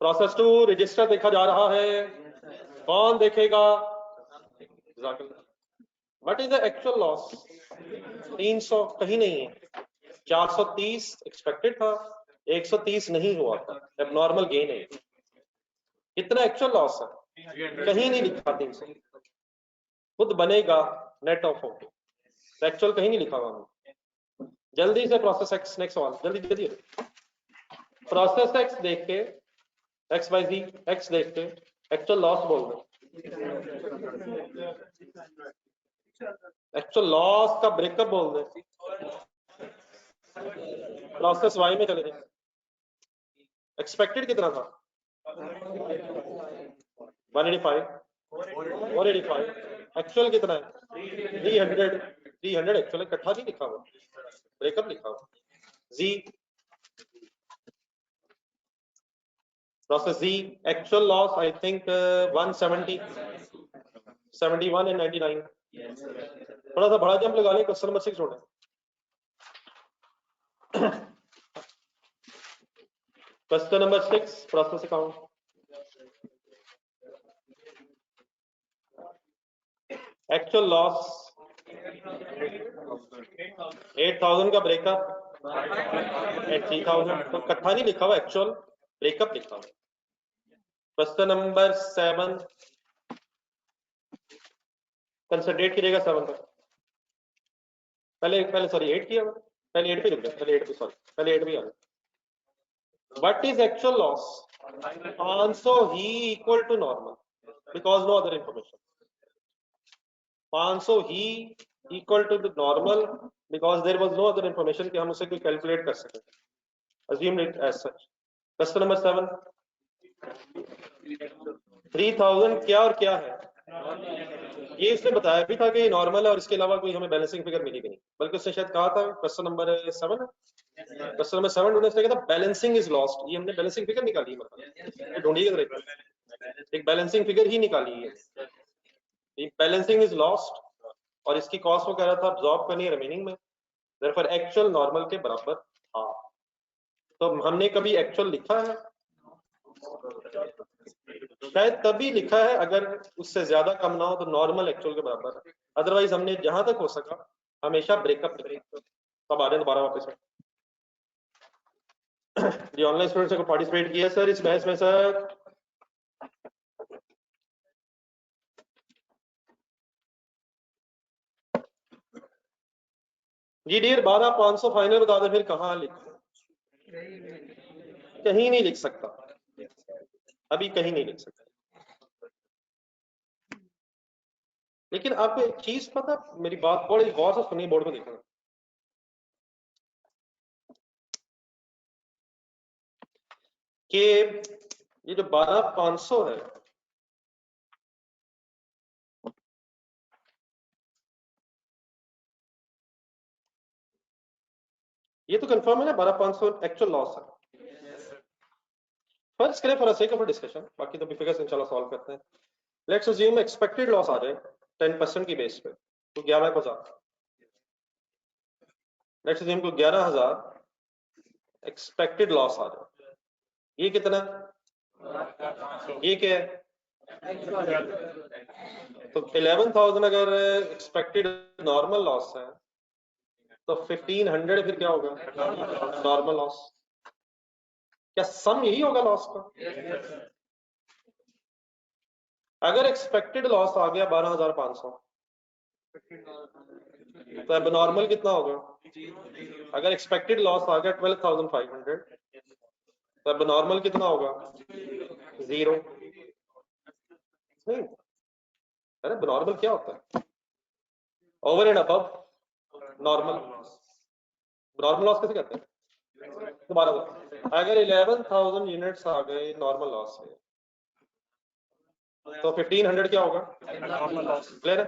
प्रोसेस 2 रजिस्टर देखा जा रहा है, कौन देखेगा। What is the actual loss, 300 कहीं नहीं है, 430 एक्सपेक्टेड था, 130 नहीं हुआ था, एबनॉर्मल गेन है। कितना एक्चुअल लॉस है, कहीं नहीं लिखा। 300 खुद बनेगा नेट ऑफ होके, एक्चुअल कहीं नहीं लिखा हुआ। जल्दी से प्रोसेस एक्स, नेक्स्ट सवाल जल्दी जल्दी। प्रोसेस एक्स देख के एक्स बाई जी एक्स देख के एक्चुअल लॉस बोल दो। एक्चुअल लॉस का ब्रेकअप बोल दे। प्रोसेस वाई में चले जाए, एक्सपेक्टेड कितना था 185, 485, एक्चुअल कितना है 300, 300 एक्चुअल इकट्ठा नहीं लिखा हुआ, ब्रेकअप लिखा हुआ। जी Process Z, actual loss I think 170, 71 and 99. थोड़ा सा बड़ा जंप लगा लें, क्वेश्चन नंबर 6 छोड़ें। Question number 6, process account. Actual loss 8000 का ब्रेकअप एट 3000, तो इकट्ठा नहीं लिखा हुआ, एक्चुअल ब्रेकअप लिखा हुआ। क्वेश्चन नंबर 7, कंसिडरेट कीजिएगा 7 तक। पहले सॉरी 8 किया, पहले 8 पे रुक गया, पहले 8 पे सॉरी, पहले 8 भी आ गया। What is actual loss? Answer ही equal to normal because no other information. 500 ही equal to the normal because there was no other information कि हम उसे कोई कैलकुलेट कर सकें। assume it as such. Question number 7, 3000 क्या और क्या है? ये इसने बताया भी था कि ये नॉर्मल है और इसके अलावा कोई हमें बैलेंसिंग फिगर मिलेगी नहीं, बल्कि उसने शायद कहा था क्वेश्चन नंबर 7 है, क्वेश्चन नंबर 7 उन्होंने कहा था बैलेंसिंग इज लॉस्ट। ये हमने बैलेंसिंग फिगर निकाली है, मतलब ये ढूंढिएगा जरा, एक बैलेंसिंग फिगर ही निकाली है। ये बैलेंसिंग इज लॉस्ट और इसकी कॉस्ट वो कह रहा था अब्सॉर्ब करनी है रिमेनिंग में, देयरफॉर एक्चुअल नॉर्मल के बराबर था। तो हमने कभी एक्चुअल लिखा है? शायद तभी लिखा है अगर उससे ज्यादा कम ना हो तो नॉर्मल एक्चुअल के बराबर है, अदरवाइज हमने जहां तक हो सका हमेशा ब्रेकअप लिखा। तब आ रहे दोबारा वापस जी। ऑनलाइन स्टूडेंट्स को पार्टिसिपेट किया सर इस बहस में सर? जी डियर 12500 फाइनल बता दे, फिर कहाँ लिखो? कहीं नहीं लिख सकता, अभी कहीं नहीं लिख सकता। लेकिन आपको एक चीज पता, मेरी बात बड़ी गौर से सुनिए, बोर्ड में देखना कि ये जो 12500 है, ये तो कंफर्म है ना 12500 एक्चुअल लॉस है। फर्स्ट करें फॉर सेक ऑफ डिस्कशन, बाकी तो फिगर्स इंशाल्लाह सॉल्व करते हैं। लेट्स अज्यूम एक्सपेक्टेड लॉस आ जाए 10% की बेस पे, तो 11,000। लेट्स अज्यूम को 11,000 एक्सपेक्टेड लॉस आ जाए, ये कितना? ये क्या है? तो 11,000 अगर एक्सपेक्टेड नॉर्मल लॉस है तो 1500 फिर क्या होगा? Normal loss. क्या सम यही होगा लॉस का? अगर एक्सपेक्टेड लॉस आ गया 12,500 तो अब नॉर्मल कितना होगा? अगर एक्सपेक्टेड लॉस आ गया 12,500 तो अब नॉर्मल कितना होगा? 0। नहीं, अरे नॉर्मल क्या होता है? Over and above normal. Normal loss कैसे कहते हैं? दोबारा अगर 11,000 यूनिट्स आ गए नॉर्मल लॉस में तो 1500 क्या होगा? क्लियर है?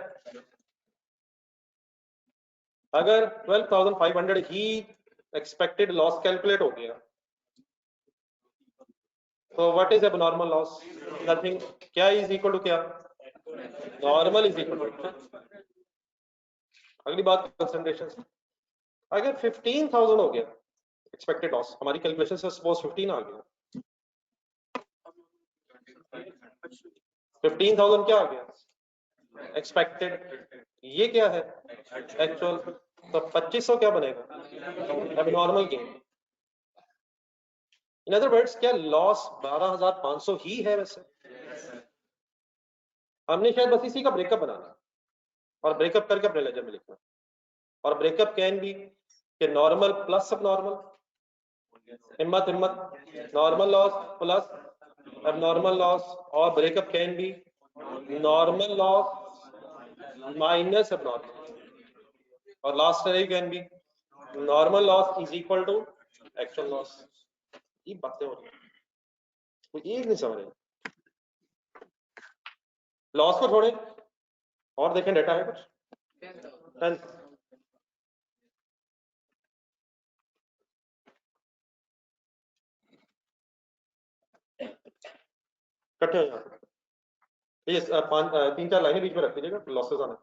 अगर 12,500 ही एक्सपेक्टेड लॉस कैलकुलेट हो गया तो what is abnormal loss? Nothing. क्या इज इक्वल टू क्या? Normal is equal to. अगली बात कंसंट्रेशन से, अगर 15,000 हो गया एक्सपेक्टेड लॉस, हमारी कैलकुलेशन से सपोज 15 आ गया, 15,000 क्या आ गया? एक्सपेक्टेड। ये क्या है? एक्चुअल। तो 2500 क्या बनेगा? अब normal gain. In other words क्या लॉस 12,500 ही है? वैसे हमने शायद बस इसी का ब्रेकअप बनाना और ब्रेकअप करके अपने लेजर में लिखना, और ब्रेकअप कैन बी कि नॉर्मल प्लस सब नॉर्मल, हिम्मत हिम्मत, normal loss plus abnormal loss, और breakup can be normal loss minus abnormal, और last can be normal loss is equal to actual loss. ये बातें हो रही है, कोई एक नहीं समझ रहे। लॉस को छोड़े और देखें डेटा है कुछ? 10। इकट्ठे हो यहाँ पे। ये 3-4 लाइनें बीच में रख दीजिएगा, लॉसेस आना।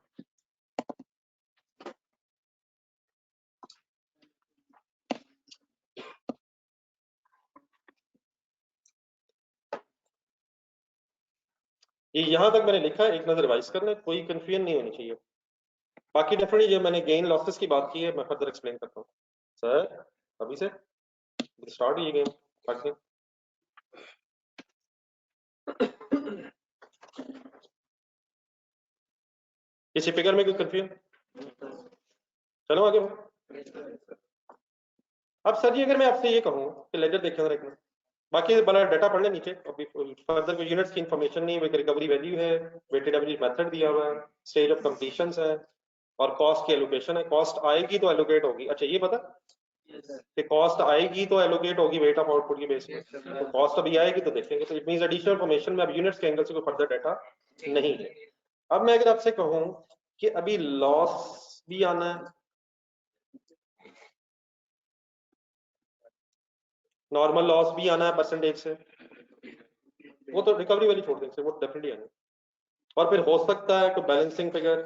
ये यहां तक मैंने लिखा है, एक नजर रिवाइज करना, कोई कंफ्यूजन नहीं होनी चाहिए। बाकी डेफिनेटली जो मैंने गेन लॉसेस की बात की है, मैं फर्दर एक्सप्लेन करता हूँ। सर अभी से स्टार्ट ये गेम बाकी। किसी फिगर में कोई कंफ्यूजन? चलो आगे बढ़ो। अब सर जी अगर मैं आपसे ये कहूँ कि लेजर देखें जरा एक मिनट, बाकी बड़ा डाटा पढ़ लें नीचे, अभी फर्दर कोई यूनिट्स की इंफॉर्मेशन नहीं, रिकवरी वैल्यू है, वेटेड एवरेज मेथड दिया हुआ है, स्टेज ऑफ कंप्लीशन है, और कॉस्ट की एलोकेशन है। कॉस्ट आएगी तो एलोकेट होगी। अच्छा ये पता कि कॉस्ट आएगी तो एलोकेट होगी वेट ऑफ आउटपुट की बेस पे, तो कॉस्ट अभी आएगी तो देखेंगे। तो इट मींस एडिशनल इंफॉर्मेशन में अब यूनिट्स के एंगल से कोई फर्दर डाटा नहीं है। अब मैं अगर आपसे कहूं कि अभी लॉस भी आना है, नॉर्मल लॉस भी आना है परसेंटेज से, वो तो रिकवरी वाली छोड़ देंगे, वो डेफिनेटली आना है। और फिर हो सकता है कि बैलेंसिंग फिगर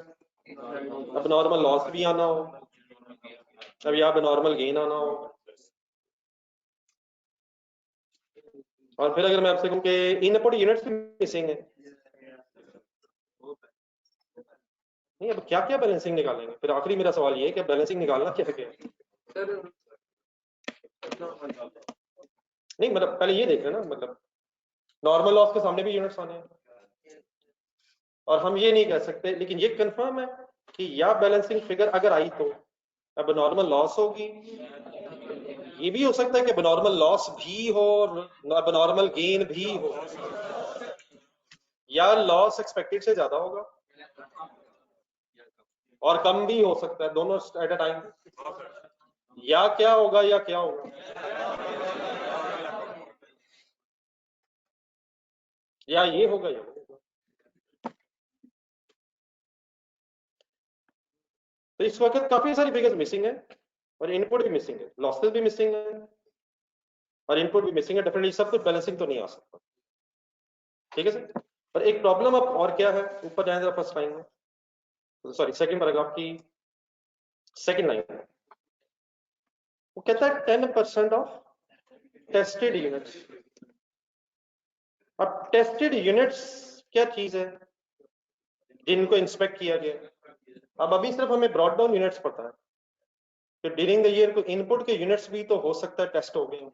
अब नॉर्मल लॉस भी आना हो, अब यहाँ पे नॉर्मल गेन आना हो। और फिर अगर मैं आपसे कहूं कि इनपुट यूनिट्स भी मिसिंग है, नहीं अब क्या क्या बैलेंसिंग निकालेंगे? फिर आखिरी मेरा सवाल ये है कि बैलेंसिंग निकालना क्या है? नहीं मतलब पहले ये देख रहे ना, मतलब नॉर्मल लॉस के सामने भी यूनिट्स आने हैं, और हम ये नहीं कह सकते, लेकिन ये कंफर्म है कि या बैलेंसिंग फिगर अगर आई तो अब नॉर्मल लॉस होगी, ये भी हो सकता है कि अब नॉर्मल लॉस भी हो और अब नॉर्मल गेन भी हो, या लॉस एक्सपेक्टेड से ज्यादा होगा और कम भी हो सकता है, दोनों एट अ टाइम। या क्या होगा, या क्या होगा, या ये होगा या वो होगा। तो इस वक्त काफी सारी फिगर्स मिसिंग है, और इनपुट भी मिसिंग है, लॉसेस भी मिसिंग है और इनपुट भी मिसिंग है। डेफिनेटली सब कुछ बैलेंसिंग तो नहीं आ सकता, ठीक है सर। पर एक प्रॉब्लम अब और क्या है, ऊपर जाए जरा फर्स्ट लाइन में, सॉरी सेकंड पैराग्राफ की सेकंड लाइन में, वो कहता है 10% ऑफ टेस्टेड यूनिट्स। अब टेस्टेड यूनिट्स क्या चीज है जिनको इंस्पेक्ट किया गया? अब अभी सिर्फ हमें ब्रॉड डाउन यूनिट्स पता है कि ड्यूरिंग द ईयर को इनपुट के यूनिट्स भी तो हो सकता है टेस्ट हो गए,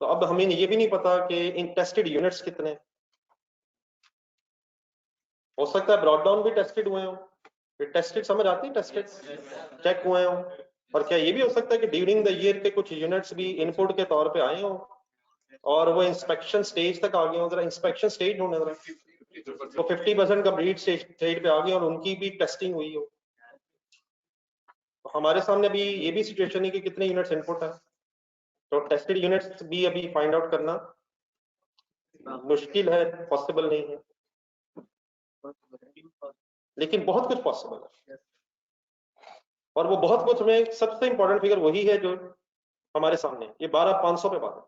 तो अब हमें ये भी नहीं पता कि इन टेस्टेड यूनिट्स कितने, हो सकता है ब्रॉड डाउन भी टेस्टेड हुए हो, टेस्टेड समझ आती है, टेस्टेड चेक हुए हो। और क्या ये भी हो सकता है कि ड्यूरिंग द ईयर के कुछ यूनिट्स भी इनपुट के तौर पे आए हो और वो इंस्पेक्शन स्टेज तक आ गए हो? जरा इंस्पेक्शन स्टेज ढूंढे जरा, तो 50% कंप्लीट स्टेज पे आ गए और उनकी भी टेस्टिंग हुई हो। तो हमारे सामने अभी ये भी सिचुएशन है कि कितने यूनिट्स इनपुट है, तो टेस्टेड यूनिट्स भी अभी फाइंड आउट करना मुश्किल है, पॉसिबल नहीं है, लेकिन बहुत कुछ पॉसिबल है। और वो बहुत कुछ में सबसे इंपॉर्टेंट फिगर वही है जो हमारे सामने, ये 12,500 पे बात है।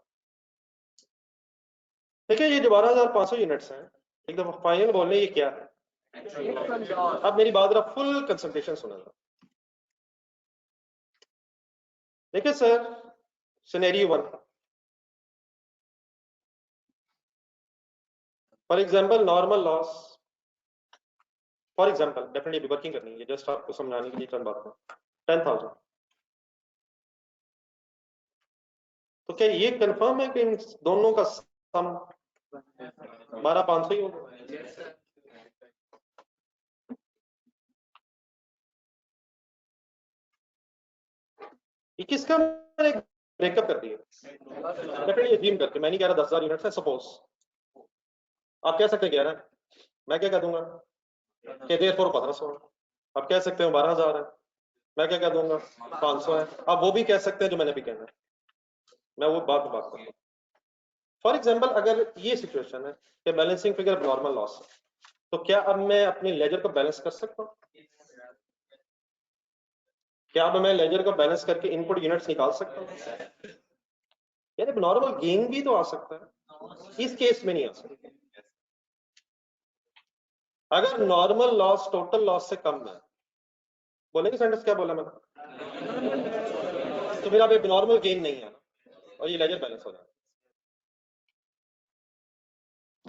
ठीक है, ये जो 12,500 यूनिट्स हैं, एक दफा फाइनल बोलने ये क्या है। अब मेरी बात जरा फुल कंसंट्रेशन सुनेगा। देखिए sir, scenario 1, for example normal loss, for example definitely working करनी है, जस्ट आपको समझाने के लिए चंद बात है, 10,000। तो क्या ये कंफर्म है कि इन दोनों का सम 12,500 ही होगा? ये किसका मैंने ब्रेकअप कर दिया, डेफिनेटली अज्यूम करके, मैं नहीं कह रहा 10,000 यूनिट्स है, सपोज आप कह सकते हैं 11, मैं क्या कह दूंगा कि देयरफॉर 1,500 है। आप कह सकते हो 12,000 है, मैं क्या कह दूंगा 500 है। आप वो भी कह सकते हैं जो मैंने भी कहना है, मैं वो बात करता हूँ। फॉर एग्जाम्पल अगर ये सिचुएशन है कि बैलेंसिंग फिगर नॉर्मल लॉस है, तो क्या अब मैं अपने लेजर को बैलेंस कर सकता हूँ? क्या अब मैं लेजर को बैलेंस करके इनपुट यूनिट्स निकाल सकता हूँ? यार नॉर्मल गेन भी तो आ सकता है, इस केस में नहीं आ सकता। अगर नॉर्मल लॉस टोटल लॉस से कम है, बोलेंगे सेंटेंस क्या बोला मैंने, तो फिर अब एबनॉर्मल गेन नहीं है ना, और ये लेजर बैलेंस हो रहा है।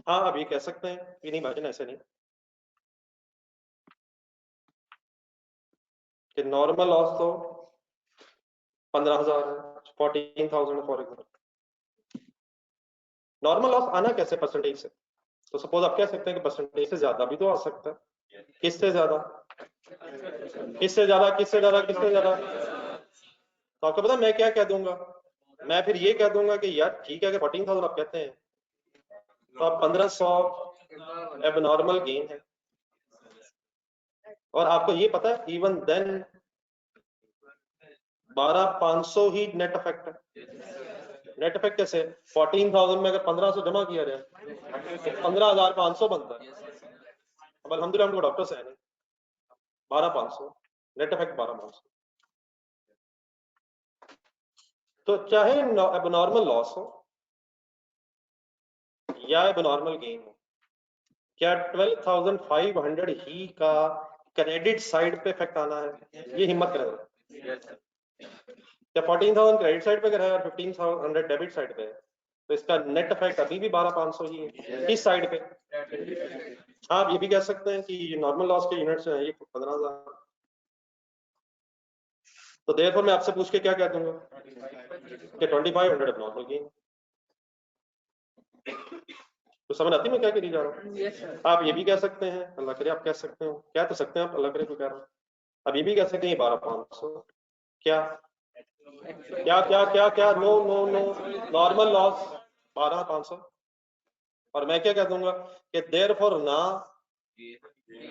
हाँ अब ये कह सकते हैं कि नहीं भाजन ऐसे नहीं कि नॉर्मल लॉस तो 15,000 है, 14,000 फॉर एग्जाम्पल। नॉर्मल लॉस आना कैसे परसेंटेज से, तो सपोज आप कह सकते हैं कि परसेंटेज से ज्यादा भी तो आ सकता है। किससे ज्यादा, किससे ज्यादा, किससे ज्यादा, किससे ज्यादा, तो आपको पता मैं क्या कह दूंगा, मैं फिर ये कह दूंगा कि यार ठीक है कि 14,000 आप कहते हैं, तो आप 1500 एबनॉर्मल गेन है। और आपको ये पता है इवन देन 12,500 ही नेट इफेक्ट है। नेट इफेक्ट कैसे, 14,000 में अगर 1500 जमा किया जाए तो 15,500 बनता है। अब अल्हम्दुलिल्लाह हमको डॉक्टर से है नहीं, 12,500 नेट इफेक्ट 12,500। तो चाहे एबनॉर्मल लॉस हो या एबनॉर्मल गेन हो, क्या 12,500 ही का क्रेडिट साइड पे इफेक्ट आना है, ये हिम्मत करें। क्या 14,000 क्रेडिट साइड पे अगर है और 15,100 डेबिट साइड पे है, तो इसका नेट इफेक्ट अभी भी 12,500 ही है। किस साइड पे, आप ये भी कह सकते हैं कि ये नॉर्मल लॉस के यूनिट्स हैं, ये 15,000। तो देयरफॉर मैं आपसे पूछ के क्या कह दूंगा कि 2,500 नॉर्मल गेन। तो समझ आती मैं क्या करी जा रहा हूँ। Yes, sir. आप ये भी कह सकते हैं, अल्लाह करे आप कह सकते हो, क्या तो सकते हैं आप, अल्लाह करे तो कह रहा हूँ। आप ये भी कह सकते हैं 12,500 क्या क्या क्या क्या क्या, no no no, normal loss 12,500। और मैं क्या कह दूंगा कि देयरफॉर ना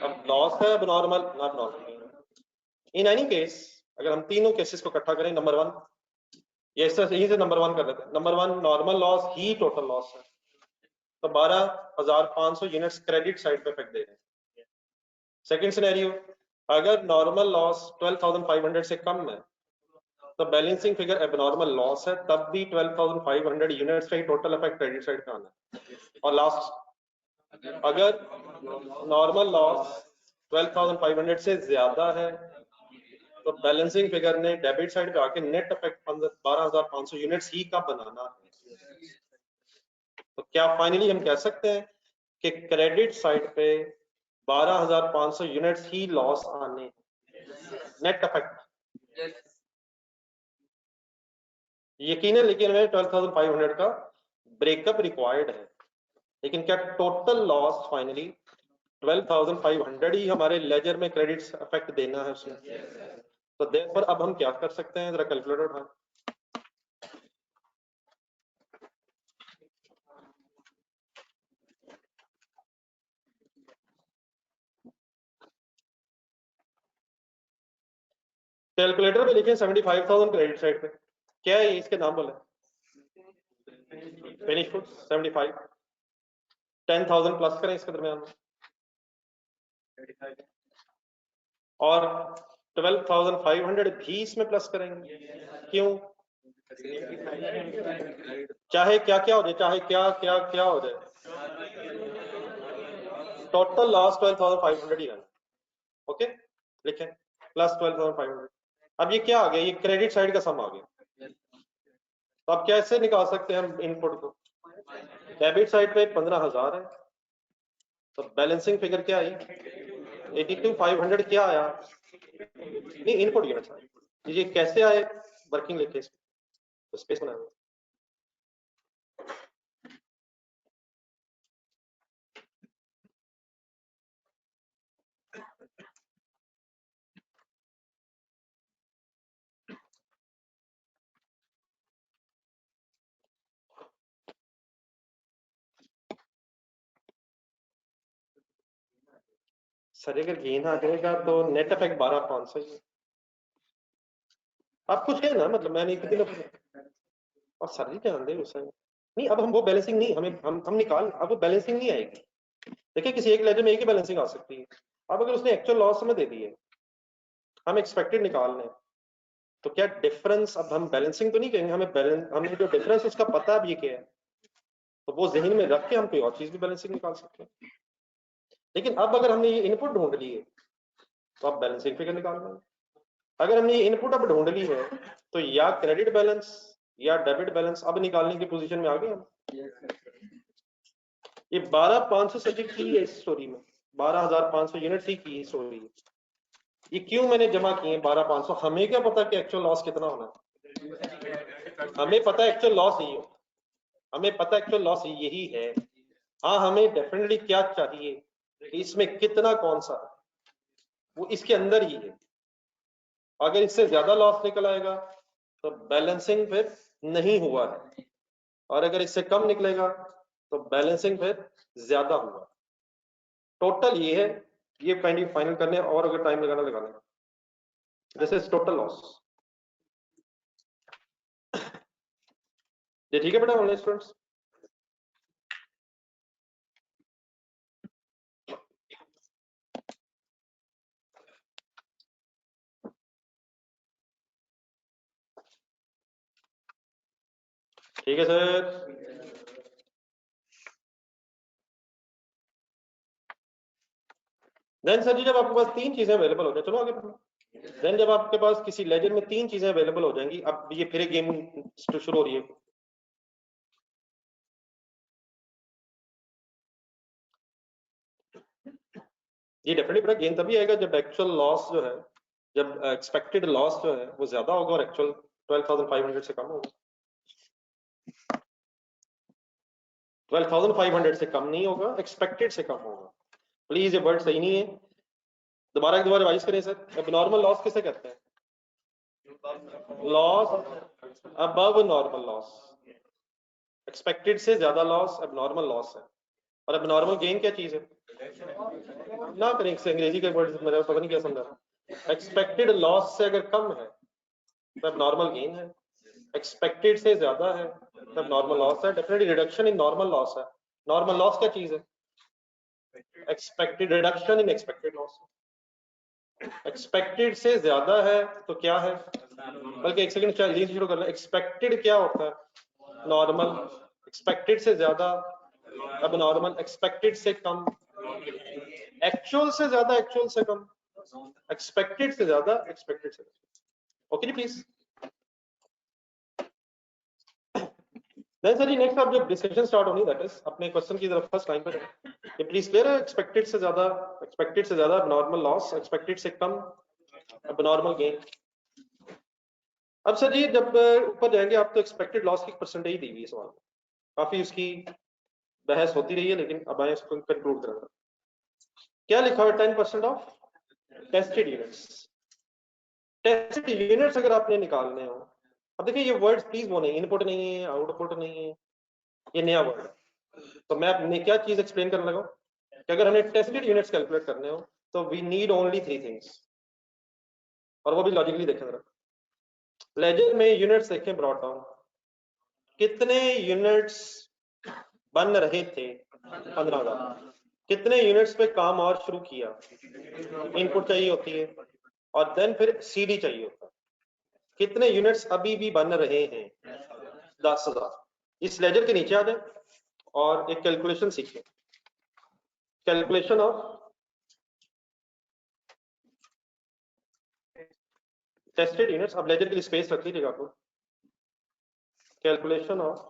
अब लॉस है, अब normal not normal. In any case अगर हम तीनों केसेस को इकट्ठा करें, नंबर 1 ये इस तरह यहीं से नंबर 1 कर लेते हैं। नंबर 1 नॉर्मल लॉस ही टोटल लॉस है, तो 12,500 यूनिट्स क्रेडिट साइड पे इफेक्ट दे रहे हैं। सेकंड सिनेरियो, अगर नॉर्मल लॉस 12,500 से कम है तो बैलेंसिंग फिगर एबनॉर्मल लॉस है, तब भी 12,500 यूनिट्स का ही टोटल इफेक्ट क्रेडिट साइड पे आना है। और लास्ट, अगर नॉर्मल लॉस 12,500 से ज्यादा है तो बैलेंसिंग फिगर ने डेबिट साइड पे आके नेट इफेक्ट 12,500 यूनिट्स ही का बनाना है। तो क्या फाइनली हम कह सकते हैं कि क्रेडिट साइड पे 12,500 यूनिट्स ही लॉस आने, नेट इफेक्ट यकीन है, लेकिन हमें 12,500 का ब्रेकअप रिक्वायर्ड है। लेकिन क्या टोटल लॉस फाइनली 12,500 ही हमारे लेजर में क्रेडिट इफेक्ट देना है उसमें। तो देयरफॉर अब हम क्या कर सकते हैं, जरा कैलकुलेटर उठाएं। कैलकुलेटर पे लिखें 75,000 क्रेडिट साइड पे, क्या है इसके नाम बोले, फिनिश गुड 75, 10,000 प्लस करें इसके दरमियान में, और 12,500 भी इसमें प्लस करेंगे। क्यों, चाहे क्या क्या हो जाए, चाहे क्या क्या क्या हो जाए, टोटल लॉस 12,500 ही रहना। ओके लिखें प्लस 12,500। अब ये क्या आ गया, ये क्रेडिट साइड का सम आ गया। तो अब कैसे निकाल सकते हैं हम इनपुट को, डेबिट साइड पे 15,000 है, तो बैलेंसिंग फिगर क्या आई 82,500 क्या आया, नहीं इनपुट यूनिट, ये कैसे आए, वर्किंग लिखे तो स्पेस बनाया। सर अगर गेन आ जाएगा तो नेट इफेक्ट 12,500 ही है। अब कुछ है ना, मतलब मैंने कितने और सर जी ध्यान दे उसे नहीं, अब हम वो बैलेंसिंग नहीं, हमें हम निकाल, अब वो बैलेंसिंग नहीं आएगी। देखिए किसी एक लेजर में एक ही बैलेंसिंग आ सकती है। अब अगर उसने एक्चुअल लॉस हमें दे दी है, हम एक्सपेक्टेड निकाल लें, तो क्या डिफरेंस, अब हम बैलेंसिंग तो नहीं कहेंगे, हमें जो डिफरेंस उसका पता अब ये क्या है, तो वो जहन में रख के हम कोई और चीज भी बैलेंसिंग निकाल सकते हैं। लेकिन अब अगर हमने ये इनपुट ढूंढ ली है तो आप बैलेंसिंग फिगर निकाल लेंगे। अगर हमने ये इनपुट अब ढूंढ ली है तो या क्रेडिट बैलेंस या डेबिट बैलेंस अब निकालने की पोजीशन में आ गए हम। ये 12500 सब्जेक्ट की है इस स्टोरी में, 12500 यूनिट ही की स्टोरी। ये क्यों मैंने जमा किए 12500? हमें क्या पता कि एक्चुअल लॉस कितना होना है? हमें पता है एक्चुअल लॉस यही, हमें पता है एक्चुअल लॉस यही है। हाँ, हमें डेफिनेटली क्या चाहिए, इसमें कितना कौन सा है, वो इसके अंदर ही है। अगर इससे ज्यादा लॉस निकल आएगा तो बैलेंसिंग फिर नहीं हुआ है, और अगर इससे कम निकलेगा तो बैलेंसिंग फिर ज्यादा हुआ। टोटल ये है, ये फाइनल करने, और अगर टाइम लगाना लगा लेगा। This is total loss. ये ठीक है बेटा ऑनलाइन स्टूडेंट्स? ठीक है सर। देन सर जी, जब आपके पास तीन चीजें अवेलेबल हो जाए, चलो आगे बढ़ो। देन जब आपके पास किसी लेजर में तीन चीजें अवेलेबल हो जाएंगी, अब ये फिर गेम शुरू हो रही है। ये डेफिनेटली बड़ा गेन तभी आएगा जब एक्चुअल लॉस जो है, जब एक्सपेक्टेड लॉस जो है वो ज्यादा होगा और एक्चुअल 12,500 से कम होगा। 12,500 से कम नहीं होगा, एक्सपेक्टेड से कम होगा। प्लीज ये वर्ड सही नहीं है, दोबारा एक बार रिवाइज करें सर। एबनॉर्मल लॉस किसे कहते हैं? Loss above normal loss. Expected से ज्यादा लॉस एबनॉर्मल लॉस है, और एबनॉर्मल गेन क्या चीज है? ना करें इससे, अंग्रेजी के वर्ड मेरे पता नहीं क्या समझा। एक्सपेक्टेड लॉस से अगर कम है तो एबनॉर्मल गेन है, एक्सपेक्टेड से ज्यादा है तब नॉर्मल लॉस है। Definitely reduction in normal loss है। नॉर्मल लॉस क्या चीज है? Expected reduction in expected loss. Expected से ज्यादा है तो क्या है? बल्कि एक सेकंड जल्दी शुरू कर लें। एक्सपेक्टेड क्या होता है? नॉर्मल। एक्सपेक्टेड से ज्यादा अब नॉर्मल, एक्सपेक्टेड से कम एक्चुअल से ज्यादा, एक्चुअल से कम, एक्सपेक्टेड से ज्यादा, एक्सपेक्टेड से कम। ओके जी प्लीज। देन सर जी नेक्स्ट आप जब डिस्कशन स्टार्ट होनी, दैट इज अपने क्वेश्चन की तरफ फर्स्ट टाइम पर ये प्लीज क्लियर है। एक्सपेक्टेड से ज्यादा, एक्सपेक्टेड से ज्यादा नॉर्मल लॉस, एक्सपेक्टेड से कम अब नॉर्मल गेन। अब सर जी जब ऊपर जाएंगे आप तो एक्सपेक्टेड लॉस की परसेंटेज दी हुई है सवाल में, काफी उसकी बहस होती रही है, लेकिन अब आए उसको कंक्लूड करेंगे। क्या लिखा हुआ है? 10% of tested units. Tested units अगर आपने निकालने हो, अब देखिए ये वर्ड्स प्लीज वो नहीं, इनपुट नहीं है, आउटपुट नहीं है, ये नया वर्ड है। तो मैं अपने क्या चीज एक्सप्लेन करने लगा कि अगर हमें टेस्टेड यूनिट्स कैलकुलेट करने हो तो वी नीड ओनली 3 थिंग्स, और वो भी लॉजिकली देखें जरा। लेजर में यूनिट्स देखें ब्रॉट डाउन, कितने यूनिट्स बन रहे थे? 15,000। कितने यूनिट्स पे काम और शुरू किया? इनपुट चाहिए होती है, और देन फिर सीडी चाहिए होता है। कितने यूनिट्स अभी भी बन रहे हैं? 10,000। इस लेजर के नीचे आ जाए और एक कैलकुलेशन सीखें। Calculation of tested units. अब लेजर के लिए स्पेस रख लीजिएगा आपको। Calculation of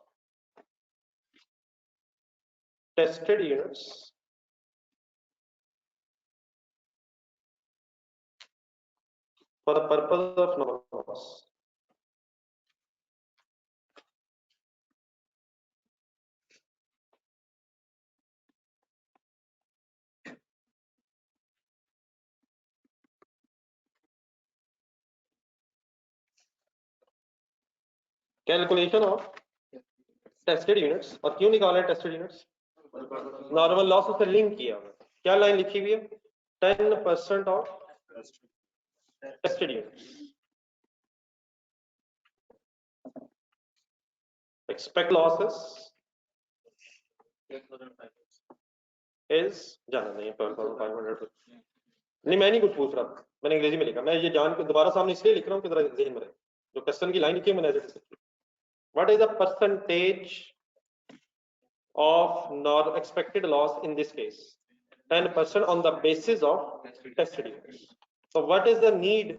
tested units for the purpose of normal loss. Calculation of tested units, और क्यों निकाले टेस्टेड यूनिट्स? नॉर्मल लॉस से लिंक किया हुआ। क्या लाइन लिखी हुई है? 10% of tested units. Expect losses is जाना नहीं 12,500। नहीं मैं नहीं कुछ पूछ रहा, मैंने अंग्रेजी में लिखा। मैं ये जान के दोबारा सामने इसलिए लिख रहा हूँ कि जरा ज़हन में रहे। जो क्वेश्चन की लाइन लिखी है मैंने ऐसे, what is the percentage of nor expected loss in this case? 10% on the basis of tested units. So what is the need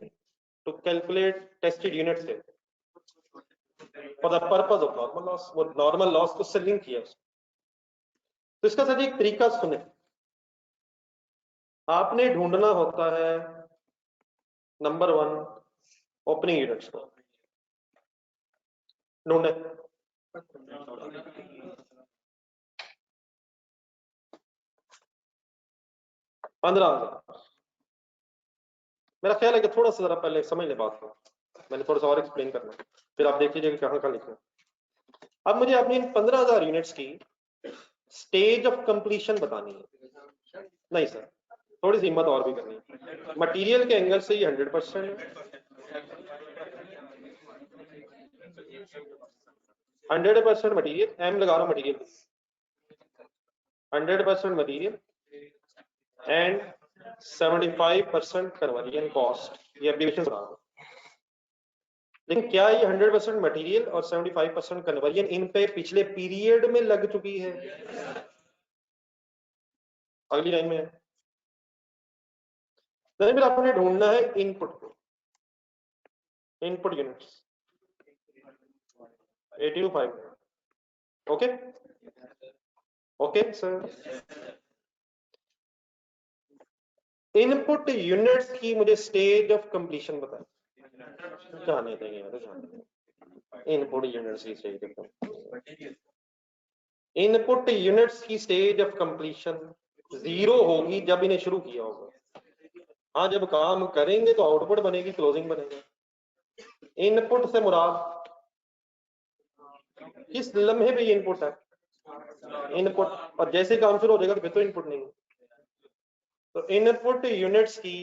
to calculate tested units here? For the purpose of normal loss. वो normal loss को से link किया उसने। तो इसका sir एक तरीका सुने, आपने ढूंढना होता है नंबर 1 ओपनिंग यूनिट्स को ढूंढे। 15,000। मेरा ख्याल है कि थोड़ा सा जरा पहले समझ ले बात को, मैंने थोड़ा सा और एक्सप्लेन करना, फिर आप देख लीजिए कहाँ लिखना। अब मुझे अपनी इन 15,000 यूनिट्स की स्टेज ऑफ कंप्लीशन बतानी है। नहीं सर, थोड़ी सी हिम्मत और भी करनी है। मटेरियल के एंगल से ये 100% है, 100% मटेरियल, एम लगा रहा हूं material, 100% material and 75% conversion cost, ये एब्रीविएशन बना रहा हूं। लेकिन क्या ये 100% मटेरियल और 75% कन्वर्जन इन पे पिछले पीरियड में लग चुकी है? अगली लाइन में नहीं, फिर आपने ढूंढना है इनपुट को, input units 82.5। Okay okay sir, input units की मुझे स्टेज ऑफ कंप्लीशन बताएं। जाने देंगे यार, जाने देंगे। इनपुट यूनिट्स की stage of completion, input units की स्टेज ऑफ कंप्लीशन 0 होगी जब इन्हें शुरू किया होगा। हाँ, जब काम करेंगे तो आउटपुट बनेगी, क्लोजिंग बनेगा। इनपुट से मुराद किस लम्हे पे ये इनपुट है? इनपुट, और जैसे काम शुरू हो जाएगा तो फिर तो इनपुट नहीं है। तो इनपुट यूनिट्स की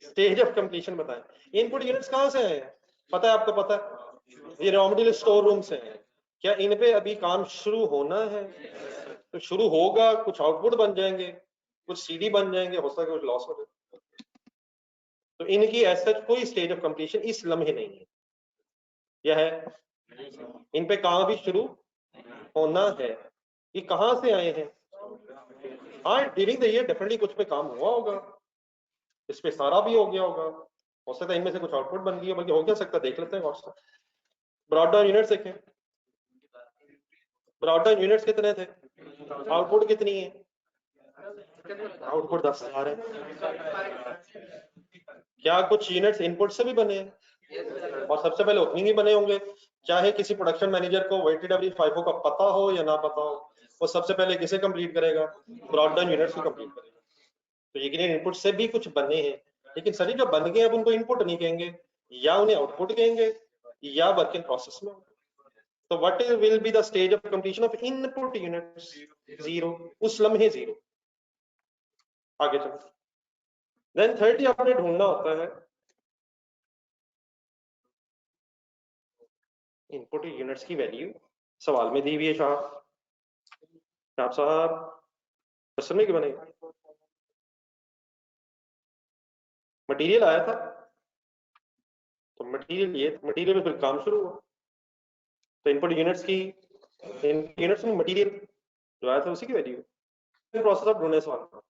स्टेज ऑफ कंप्लीशन बताएं। इनपुट यूनिट्स कहां से आए हैं? पता है आपको? पता है ये रॉ मटेरियल स्टोर रूम से है। क्या इन पे अभी काम शुरू होना है? तो शुरू होगा, कुछ आउटपुट बन जाएंगे, कुछ सीडी बन जाएंगे, हो सकता है कुछ लॉस हो जाए। तो इनकी ऐसा कोई स्टेज ऑफ कंप्लीशन इस लम्हे नहीं है। यह है इन पे काम भी शुरू होना है। ये कहां से आए हैं? हाँ, ड्यूरिंग द ईयर डेफिनेटली कुछ पे काम हुआ होगा, इस पे सारा भी हो गया होगा, हो सकता है इनमें से कुछ आउटपुट बन गई हो, बल्कि हो क्या सकता है, देख लेते हैं व्हाट्सएप। ब्रॉडबैंड यूनिट्स देखें, ब्रॉडबैंड यूनिट्स कितने थे, आउटपुट कितनी है? आउटपुट 10,000 है। क्या कुछ यूनिट्स इनपुट से भी बने हैं? और सबसे पहले ओपनिंग ही बने होंगे। चाहे किसी प्रोडक्शन मैनेजर को वेटेड एवरेज FIFO का पता हो या ना पता हो, वो सबसे पहले किसे कंप्लीट करेगा? ब्रॉडबैंड यूनिट्स को कंप्लीट करेगा। तो यकीनन इनपुट से भी कुछ बने हैं, लेकिन सर जो बन गए अब उनको इनपुट नहीं कहेंगे, या उन्हें आउटपुट कहेंगे, या वर्क इन प्रोसेस में। तो what will be the stage of completion of input units? 0, उस लम्हे 0। आगे चलो, देन 30 आपने ढूंढना होता है इनपुट यूनिट्स की वैल्यू। सवाल में दी हुई है साहब क्वेश्चन में क्यों बनेगा? मटेरियल आया था तो मटेरियल, ये मटेरियल में फिर काम शुरू हुआ, तो इनपुट यूनिट्स की, यूनिट्स में मटेरियल जो आया था उसी की वैल्यू। प्रोसेस ऑफ ढूंढने सवाल का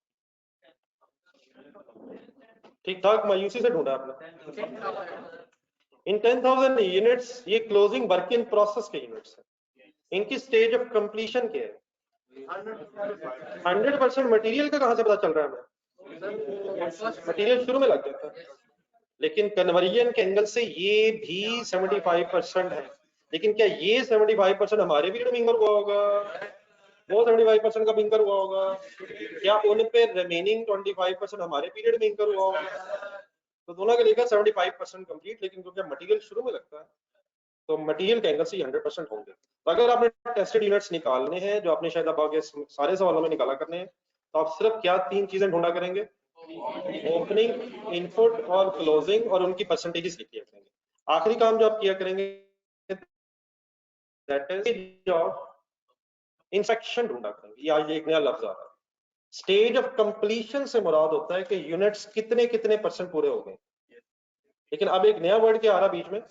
ठीक ठाक मायूसी से ढूंढा आपने। इन 10,000 यूनिट्स ये क्लोजिंग वर्क इन प्रोसेस के यूनिट्स है। इनकी स्टेज ऑफ कंप्लीशन क्या है? 100% मटेरियल का कहां से पता चल रहा है हमें? मटेरियल शुरू में लग जाता है, लेकिन कन्वर्जन के एंगल से ये भी 75% है। लेकिन क्या ये 75% हमारे पीरियड में इंकर हुआ होगा? वो 75% का इंकर हुआ होगा? क्या उन पे रिमेनिंग 25% हमारे पीरियड में इंकर हुआ होगा? तो दोनों का लिखा 75% कंप्लीट, लेकिन क्योंकि मटेरियल शुरू में लगता है तो मटेरियल के एंगल से 100% होंगे। तो अगर आपने टेस्टेड यूनिट्स निकालने हैं, जो आपने शायद अब सारे सवालों में निकाला करने हैं, तो आप सिर्फ क्या 3 चीजें ढूंढा करेंगे? ओपनिंग, इनपुट और क्लोजिंग, और उनकी परसेंटेजेस लिखिए करेंगे। आखिरी काम जो आप किया करेंगे दैट इज ऑफ इंस्पेक्शन ढूंढा करेंगे। या एक नया लफ्ज आ रहा है, स्टेज ऑफ कंप्लीशन से मुराद होता है कि यूनिट्स कितने कितने % पूरे हो गए। लेकिन अब एक नया वर्ड क्या आ रहा बीच में?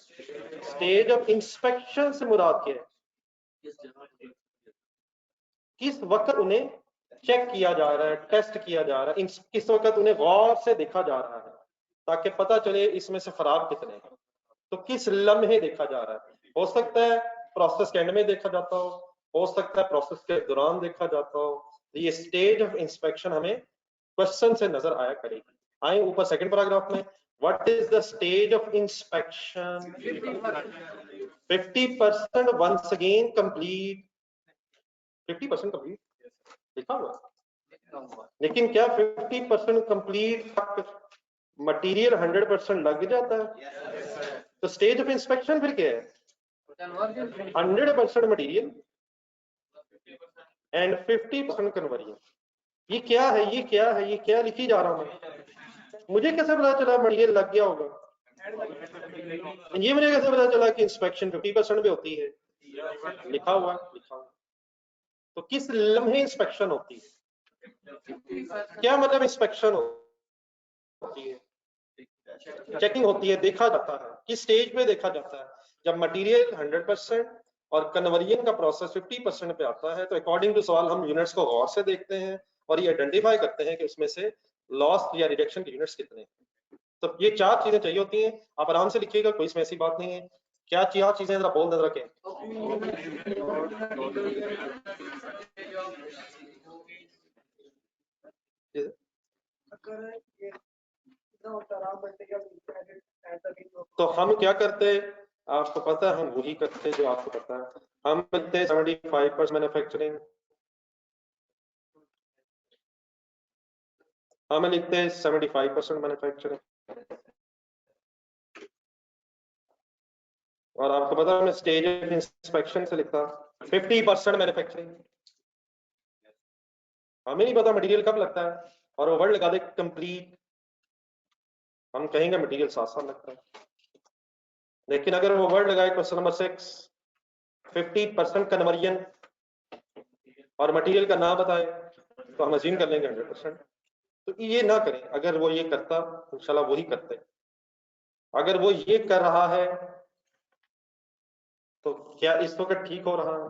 स्टेज ऑफ इंस्पेक्शन से मुराद क्या है? किस वक्त उन्हें चेक किया जा रहा है, टेस्ट किया जा रहा है, किस वक्त उन्हें गौर से देखा जा रहा है ताकि पता चले इसमें से खराब कितने हैं। तो किस लम्हे देखा जा रहा है, हो सकता है प्रोसेस के एंड में देखा जाता हो सकता है प्रोसेस के दौरान देखा जाता हो। ये स्टेज ऑफ इंस्पेक्शन हमें क्वेश्चन से नजर आया करेगी। आए ऊपर सेकंड पैराग्राफ में, what is the stage of inspection? 50% once again complete, 50% complete लिखा हुआ, लेकिन क्या 50% कंप्लीट तक मटेरियल 100% लग जाता है? तो स्टेज ऑफ इंस्पेक्शन फिर क्या है? 100% मटेरियल एंड 50% कन्वर्जन। ये क्या है, ये क्या है, ये क्या लिखी जा रहा हूं मैं? मुझे कैसे पता चला मटेरियल लग गया होगा? ये मुझे कैसे पता चला कि इंस्पेक्शन 50% भी होती है? लिखा हुआ लिखा हुआ। तो किस लम्हे इंस्पेक्शन होती है? क्या मतलब इंस्पेक्शन होती है? चेकिंग होती है, देखा जाता है। किस स्टेज पे देखा जाता है? जब मटेरियल 100% और कन्वर्जन का प्रोसेस 50% पे आता है, तो अकॉर्डिंग टू सवाल हम यूनिट्स को गौर से देखते हैं और ये आइडेंटिफाई करते हैं कि उसमें से लॉस्ट या रिजेक्शन के यूनिट्स कितने हैं। तो ये 4 चीजें चाहिए होती हैं। आप आराम से लिखिएगा, कोई इसमें ऐसी बात नहीं है। क्या 4 चीजें जरा बोल दे रखे? तो हम क्या करते हैं आपको पता है? हम वही करते हैं जो आपको पता है। हम करते हैं 75% मैन्युफैक्चरिंग, हम लिखते हैं 75% मैन्युफैक्चरिंग, और आपको पता है मैं स्टेज ऑफ इंस्पेक्शन से लिखता 50% मैन्युफैक्चरिंग। हमें नहीं पता मटेरियल कब लगता है, और वो वर्ड लगा दे कंप्लीट, हम कहेंगे मटेरियल 7 साल लगता है। लेकिन अगर वो वर्ड लगाए क्वेश्चन नंबर 6 50% कन्वर्जन और मटेरियल का नाम बताए, तो हम अज्यूम कर लेंगे 100%। तो ये ना करें। अगर वो ये करता, इंशाल्लाह वही करते। अगर वो ये कर रहा है तो क्या इस वक्त ठीक हो रहा है?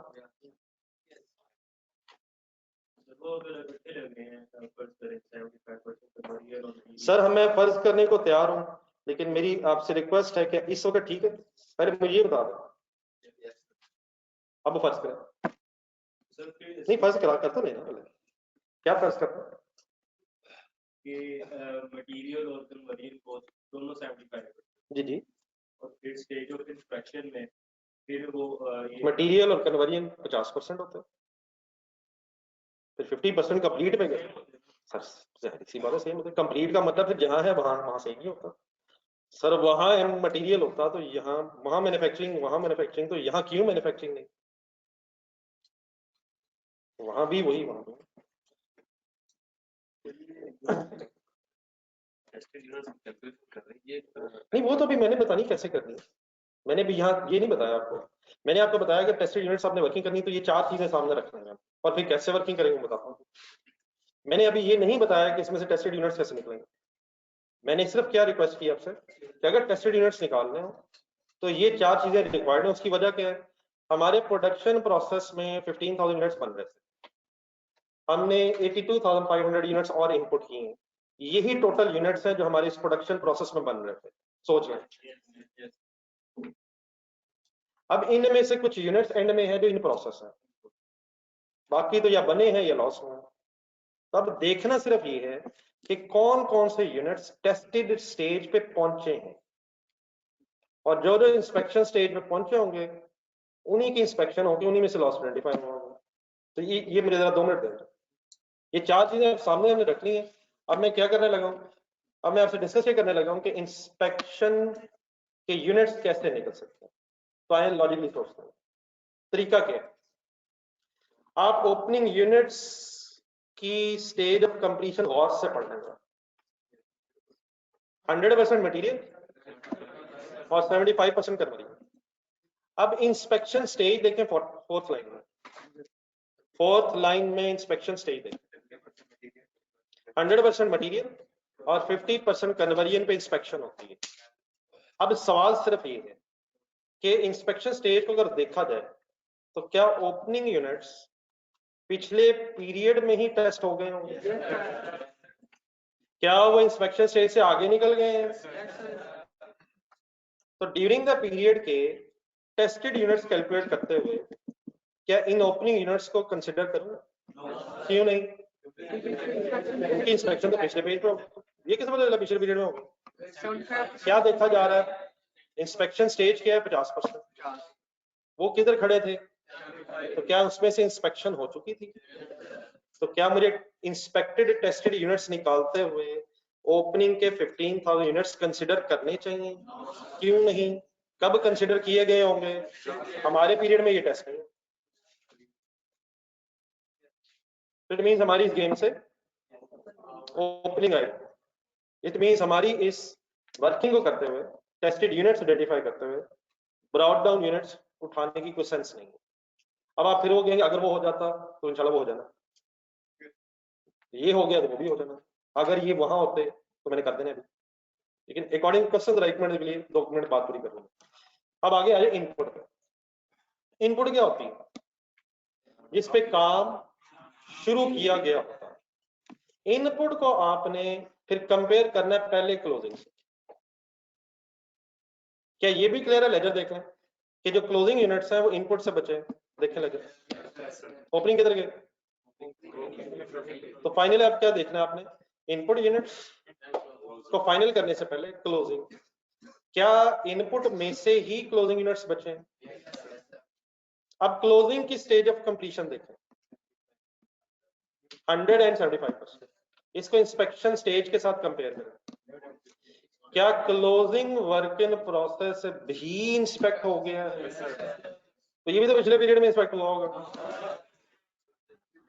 सर मैं फर्ज करने को तैयार हूं, लेकिन मेरी आपसे रिक्वेस्ट है कि इस वक्त ठीक है? पहले मुझे ये बता दो। अब फर्ज करें, नहीं फर्ज करा कर तो नहीं ना, पहले क्या फर्ज करता कि मटेरियल और कन्वर्जन कॉस्ट दोनों 75। जी जी, और फिर स्टेज ऑफ इंस्पेक्शन में फिर वो मटेरियल और कन्वर्जन 50% होता है, फिर 50% कंप्लीट पे गए। सर इसी बात से मतलब कंप्लीट का मतलब फिर जहां है वहां से नहीं होता सर। वहां मटेरियल होता तो यहाँ, वहां मैन्युफैक्चरिंग तो यहाँ क्यों मैन्युफैक्चरिंग नहीं? वहां भी वही, वहां भी नहीं। वो तो भी मैंने बता नहीं कैसे करनी है। मैंने भी यहाँ ये नहीं बताया आपको। मैंने आपको बताया कि टेस्टेड यूनिट्स आपने वर्किंग करनी तो ये 4 चीजें सामने रखना है, और फिर कैसे वर्किंग करेंगे बताता हूँ। मैंने अभी ये नहीं बताया कि इसमें से टेस्टेड यूनिट्स कैसे निकलेंगे। मैंने सिर्फ क्या रिक्वेस्ट की आपसे कि अगर टेस्टेड यूनिट्स निकालने हो तो ये 4 चीजें रिक्वायर्ड है। उसकी वजह क्या है? हमारे प्रोडक्शन प्रोसेस में 15,000 यूनिट्स बन रहे थे, हमने 82,500 यूनिट्स और इनपुट किए हैं। यही टोटल यूनिट्स हैं जो हमारे इस प्रोडक्शन प्रोसेस में बन रहे थे। सोच लें, अब इनमें से कुछ यूनिट्स एंड में है जो इन प्रोसेस है, बाकी तो या बने हैं या लॉस हुए। तब देखना सिर्फ ये है कि कौन कौन से यूनिट्स टेस्टेड स्टेज पे पहुंचे हैं, और जो जो इंस्पेक्शन स्टेज पे पहुंचे होंगे उन्हीं की इंस्पेक्शन होगी, उन्हीं में से लॉस आइडेंटिफाई होगा। तो ये मुझे जरा 2 मिनट देना। ये 4 चीजें सामने हमने रखनी है। अब मैं क्या करने लगा हूं, अब मैं आपसे डिस्कस ये करने लगा हूं कि इंस्पेक्शन के यूनिट्स कैसे निकल सकते हैं। तो आए लॉजिकली सोचते हैं तरीका क्या है। आप ओपनिंग यूनिट्स की स्टेज ऑफ कंप्लीशन गौर से पढ़ लेंगे। 100% मटेरियल और 75% कन्वर्जन। अब इंस्पेक्शन स्टेज देखें, 4th लाइन में, 4th लाइन में इंस्पेक्शन स्टेज देखें, 100% मटेरियल और 50% कन्वर्जन पे इंस्पेक्शन होती है। अब सवाल सिर्फ ये है कि इंस्पेक्शन स्टेज को अगर देखा जाए तो क्या ओपनिंग यूनिट्स पिछले पीरियड में ही टेस्ट हो गए होंगे। क्या वो इंस्पेक्शन स्टेज से आगे निकल गए हैं? तो ड्यूरिंग द पीरियड के टेस्टेड यूनिट्स कैलकुलेट करते हुए क्या इन ओपनिंग यूनिट्स को कंसिडर करूं? क्यों नहीं? उनकी इंस्पेक्शन तो पिछले पेज पे होगी। ये किस मतलब पिछले पीरियड में होगी? क्या देखा जा रहा है? इंस्पेक्शन स्टेज क्या है? 50%। वो किधर खड़े थे? तो क्या उसमें से इंस्पेक्शन हो चुकी थी? तो क्या मुझे इंस्पेक्टेड टेस्टेड यूनिट्स निकालते हुए ओपनिंग के 15,000 यूनिट्स कंसिडर करने चाहिए? क्यों नहीं? कब कंसिडर किए गए होंगे? हमारे पीरियड में ये टेस्ट नहीं। इट मींस हमारी इस गेम से ओपनिंग आई। इट मींस हमारी इस वर्किंग को करते हुए टेस्टेड यूनिट्स आइडेंटिफाई करते हुए ब्रॉड डाउन यूनिट्स उठाने की कोई सेंस नहीं है। अब आप फिर वो कहेंगे अगर वो हो जाता तो इंशाल्लाह वो हो जाना, ये हो गया तो वो भी हो जाना, अगर ये वहां होते तो मैंने कर देना अभी। लेकिन अकॉर्डिंग क्वेश्चन राइट मिनट के लिए 2 मिनट बात पूरी कर लूंगा। अब आगे आइए इनपुट पे। इनपुट क्या होती है? जिस पे काम शुरू किया गया होता है। इनपुट को आपने फिर कंपेयर करना है पहले क्लोजिंग से। क्या ये भी क्लियर है? लेजर देख लें कि जो क्लोजिंग यूनिट्स हैं वो इनपुट से बचे। देखें लेजर ओपनिंग किधर गए? तो फाइनल अब क्या देखना है आपने? इनपुट यूनिट्स को फाइनल करने से पहले क्लोजिंग। क्या इनपुट में से ही क्लोजिंग यूनिट्स बचे हैं? अब क्लोजिंग की स्टेज ऑफ कंप्लीशन देखें, 175%। इसको इंस्पेक्शन स्टेज के साथ कंपेयर करें। क्या क्लोजिंग वर्क इन प्रोसेस भी इंस्पेक्ट हो गया है? तो ये भी तो पिछले पीरियड में इंस्पेक्ट हुआ होगा।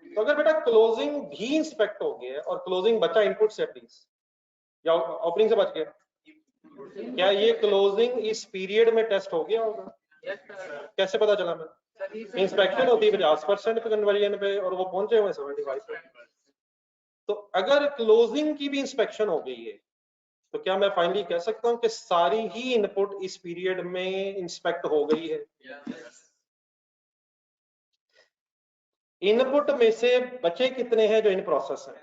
तो अगर बेटा क्लोजिंग भी इंस्पेक्ट हो गया और क्लोजिंग बचा इनपुट से एटलीस्ट या ओपनिंग से बच गया, क्या ये क्लोजिंग इस पीरियड में टेस्ट हो गया होगा? कैसे पता चला? मैं इंस्पेक्शन होती है 50% पे कन्वर्जन पे और वो पहुंचे हुए 75 पे। तो अगर क्लोजिंग की भी इंस्पेक्शन हो गई है तो क्या मैं फाइनली कह सकता हूं कि सारी ही इनपुट इस पीरियड में इंस्पेक्ट हो गई है? इनपुट में से बचे कितने हैं जो इन प्रोसेस है?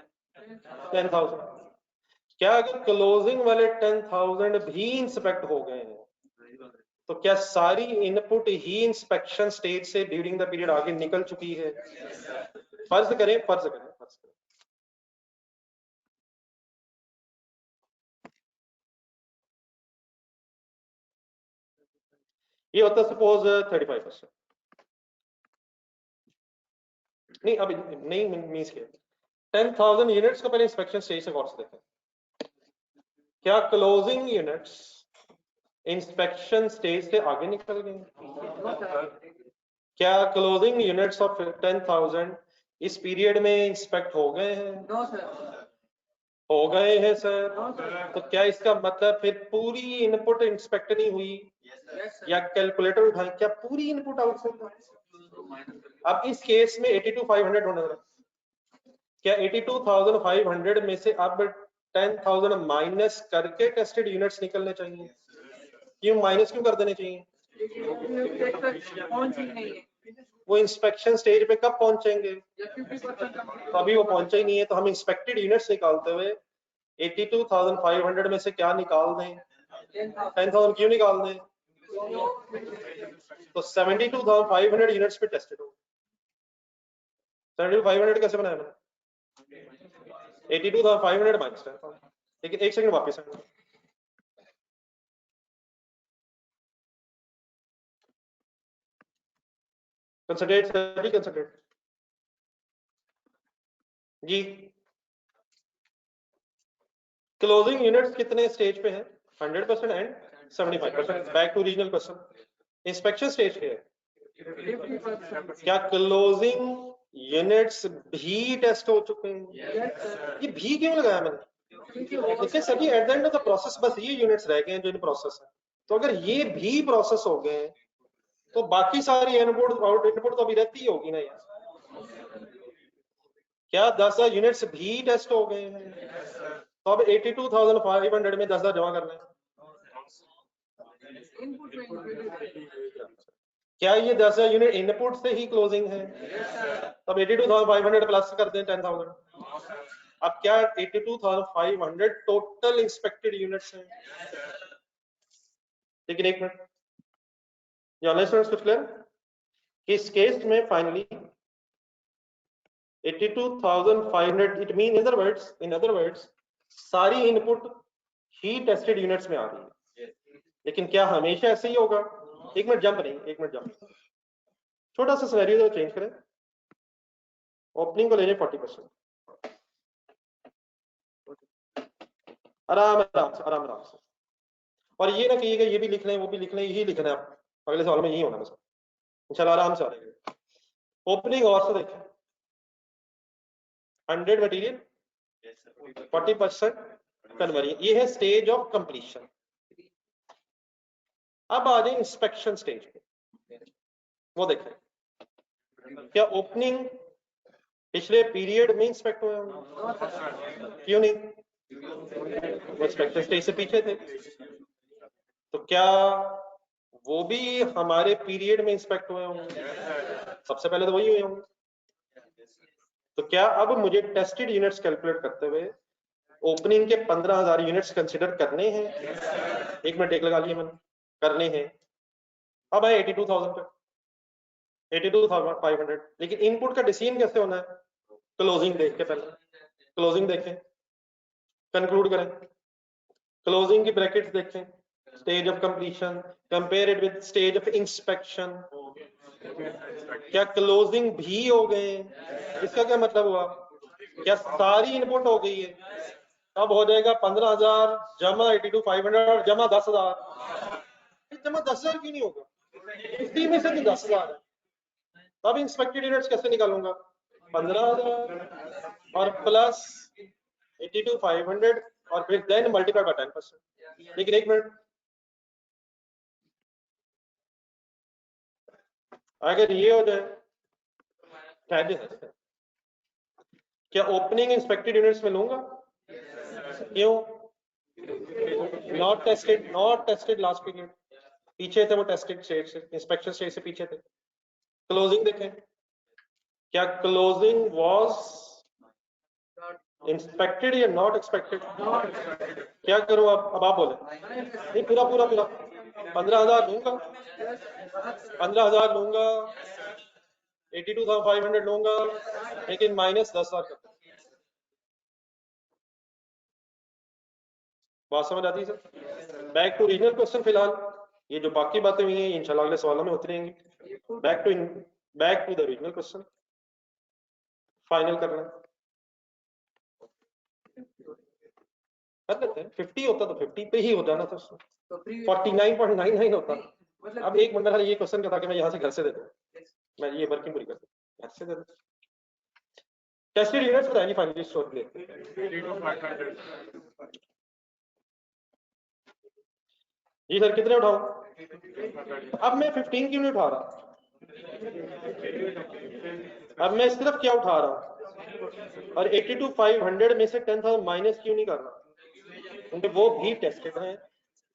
10,000। क्या अगर क्लोजिंग वाले 10,000 भी इंस्पेक्ट हो गए हैं तो क्या सारी इनपुट ही इंस्पेक्शन स्टेज से ड्यूरिंग द पीरियड आगे निकल चुकी है? फर्ज करें ये होता है सपोज 35%। नहीं अभी नहीं मीन्स के 10,000 यूनिट्स को पहले इंस्पेक्शन स्टेज से गौर से देखें। क्या क्लोजिंग यूनिट्स इंस्पेक्शन स्टेज से आगे निकल गए? क्या क्लोजिंग यूनिट्स ऑफ 10,000 इस पीरियड में इंस्पेक्ट हो गए हैं? हो गए हैं सर। तो क्या इसका मतलब फिर पूरी इनपुट इंस्पेक्ट नहीं हुई? या कैलकुलेटर उठाएं, क्या पूरी इनपुट आउटपुट? अब इस केस में 82,500 होना था। क्या 82,500 में से अब 10,000 माइनस करके टेस्टेड यूनिट्स निकलने चाहिए? क्यों माइनस क्यों कर देने चाहिए? वो इंस्पेक्शन स्टेज पे कब पहुंचेंगे? तो अभी वो पहुंचे ही नहीं है। तो हम इंस्पेक्टेड यूनिट्स निकालते हुए 82,500 में से क्या निकाल दें? 10,000 क्यों निकाल दें? तो 72,500 यूनिट्स पे टेस्टेड हो। 72,500 कैसे बनाया मैंने? 82,500 माइनस 10,000। लेकिन एक सेकंड वापस आएंगे। कंसंट्रेट सभी कंसंट्रेट जी। क्लोजिंग यूनिट्स कितने स्टेज पे हैं? 100% and 75%। Back to regional question. Inspection stage पे है। क्या क्लोजिंग यूनिट्स भी टेस्ट हो चुके हैं? ये भी क्यों लगाया मैंने? देखिए सभी at the end of the process बस ये यूनिट्स रह गए हैं जो इन प्रोसेस है। तो अगर ये भी प्रोसेस हो गए तो बाकी सारी इनपुट आउट इनपुट तो अभी रहती ही होगी ना यार। क्या 10,000 यूनिट्स भी टेस्ट हो गए हैं? तो अब 82,500 में 10,000 जमा करना है। क्या ये 10,000 यूनिट इनपुट से ही क्लोजिंग है? तब 82,500 प्लस कर दें 10,000। अब क्या 82,500 टोटल इंस्पेक्टेड यूनिट्स हैं? लेकिन एक मिनट, कुछ क्लियर? इस केस में finally 82,500 it mean in other words सारी इनपुट ही टेस्टेड यूनिट्स में आ रही है। लेकिन क्या हमेशा ऐसे ही होगा? एक मिनट जंप, छोटा सा सिनेरियो चेंज करें, ओपनिंग को ले लें 40%, आराम से। और ये ना कहिएगा ये भी लिख लें वो भी लिख लें, यही लिखना है आप अगले सवाल में, यही होना बस इंशाल्लाह, आराम से आ जाएगा। ओपनिंग और से देखें 100 मटेरियल 40% कन्वर्जन, ये है स्टेज ऑफ कंप्लीशन। अब आ जाए इंस्पेक्शन स्टेज पे, वो देखें क्या ओपनिंग पिछले पीरियड में इंस्पेक्ट हुए होंगे? क्यों नहीं? वो इंस्पेक्शन स्टेज से पीछे थे, तो क्या वो भी हमारे पीरियड में इंस्पेक्ट हुए होंगे? सबसे पहले तो वही हुए होंगे। तो क्या अब मुझे टेस्टेड यूनिट्स कैलकुलेट करते हुए ओपनिंग के 15,000 यूनिट्स कंसीडर करने हैं? एक मिनट एक लगा लिए मैंने, करने हैं। अब है 82,000 पे, 82,500, लेकिन इनपुट का डिसीजन कैसे होना है? क्लोजिंग देख के, पहले क्लोजिंग देखें, कंक्लूड करें, क्लोजिंग की ब्रैकेट्स देखें, stage of completion, compare it with stage of inspection, क्या क्लोजिंग भी हो गए? इसका क्या मतलब हुआ? क्या सारी इनपुट हो गई है? अब हो जाएगा 15,000 जमा 82,500 और जमा 10,000। जमा 10,000 क्यों नहीं होगा? 50 में से तो 10,000 है, तब इंस्पेक्टेड यूनिट्स कैसे निकालूंगा? 15,000 और प्लस 82,500 और फिर देन मल्टीप्लाई बाय 10%। लेकिन एक मिनट, अगर ये हो जाए क्या ओपनिंग इंस्पेक्टेड यूनिट्स में लूंगा? क्यों? नॉट टेस्टेड लास्ट पीरियड, पीछे थे वो टेस्टेड स्टेज से, इंस्पेक्शन स्टेज से पीछे थे। क्लोजिंग देखें, क्या क्लोजिंग वाज इंस्पेक्टेड या नॉट एक्सपेक्टेड? क्या करूं अब आप बोले? नहीं, पूरा 15,000 लूंगा, 15,000 लूंगा, 82,500 लूंगा, लेकिन माइनस 10,000 कर, बात समझ आती है sir? Back to original question, फिलहाल ये जो बाकी बातें हुई हैं इंशाल्लाह अगले सवालों में होती रहेंगी। Back to the original question, final करना कर लेते हैं। 50 होता तो 50 पे ही हो जाना था, 49.99 होता। अब एक मिनट, ये क्वेश्चन का था कि मैं यहाँ से घर से दे दूँ, मैं ये वर्किंग पूरी कर दूँ, घर से दे दूँ। टेस्टेड यूनिट्स बताएंगे फाइनली स्टोर के लिए। जी सर, कितने उठाऊं? अब मैं 15 क्यों नहीं उठा रहा? अब मैं सिर्फ क्या उठा रहा हूं? और 82,500 में से 10,000 माइनस क्यों नहीं कर रहा? क्योंकि वो भी टेस्टेड हैं।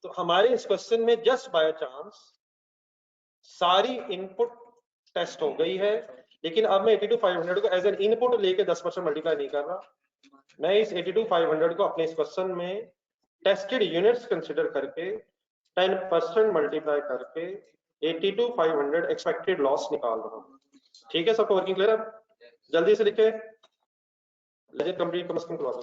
तो हमारे इस क्वेश्चन में जस्ट बाय चांस सारी इनपुट टेस्ट हो गई है, लेकिन अब मैं 82,500 को एज एन इनपुट लेके 10% मल्टीप्लाई नहीं कर रहा। मैं इस 82,500 को अपने इस क्वेश्चन में टेस्टेड यूनिट्स कंसिडर करके 10% मल्टीप्लाई करके 82,500 एक्सपेक्टेड लॉस निकाल रहा हूँ। ठीक है, सबको वर्किंग क्लियर है? जल्दी से लिखे, लेजर कंप्लीट कम से कम करवा दो।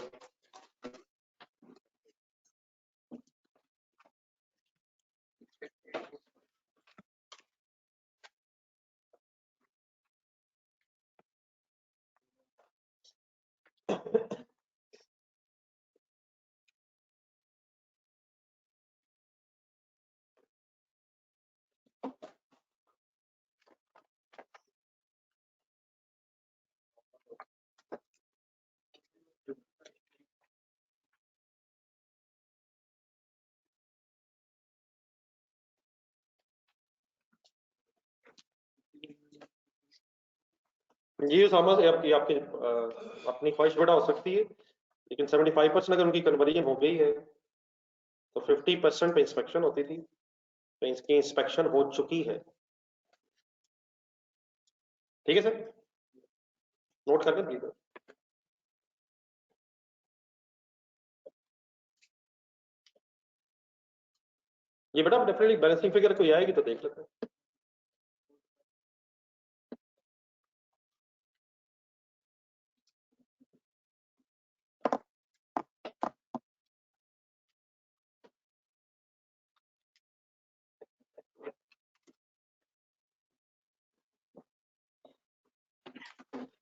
जी समझ आपकी अपनी ख्वाहिश बड़ा हो सकती है, लेकिन 75% अगर उनकी कन्वर्जन हो गई है तो 50% पे इंस्पेक्शन होती थी, तो इसकी इंस्पेक्शन हो चुकी है। ठीक है सर, नोट करके प्लीज। ये बेटा डेफिनेटली बैलेंसिंग फिगर कोई आएगी तो देख लेते हैं।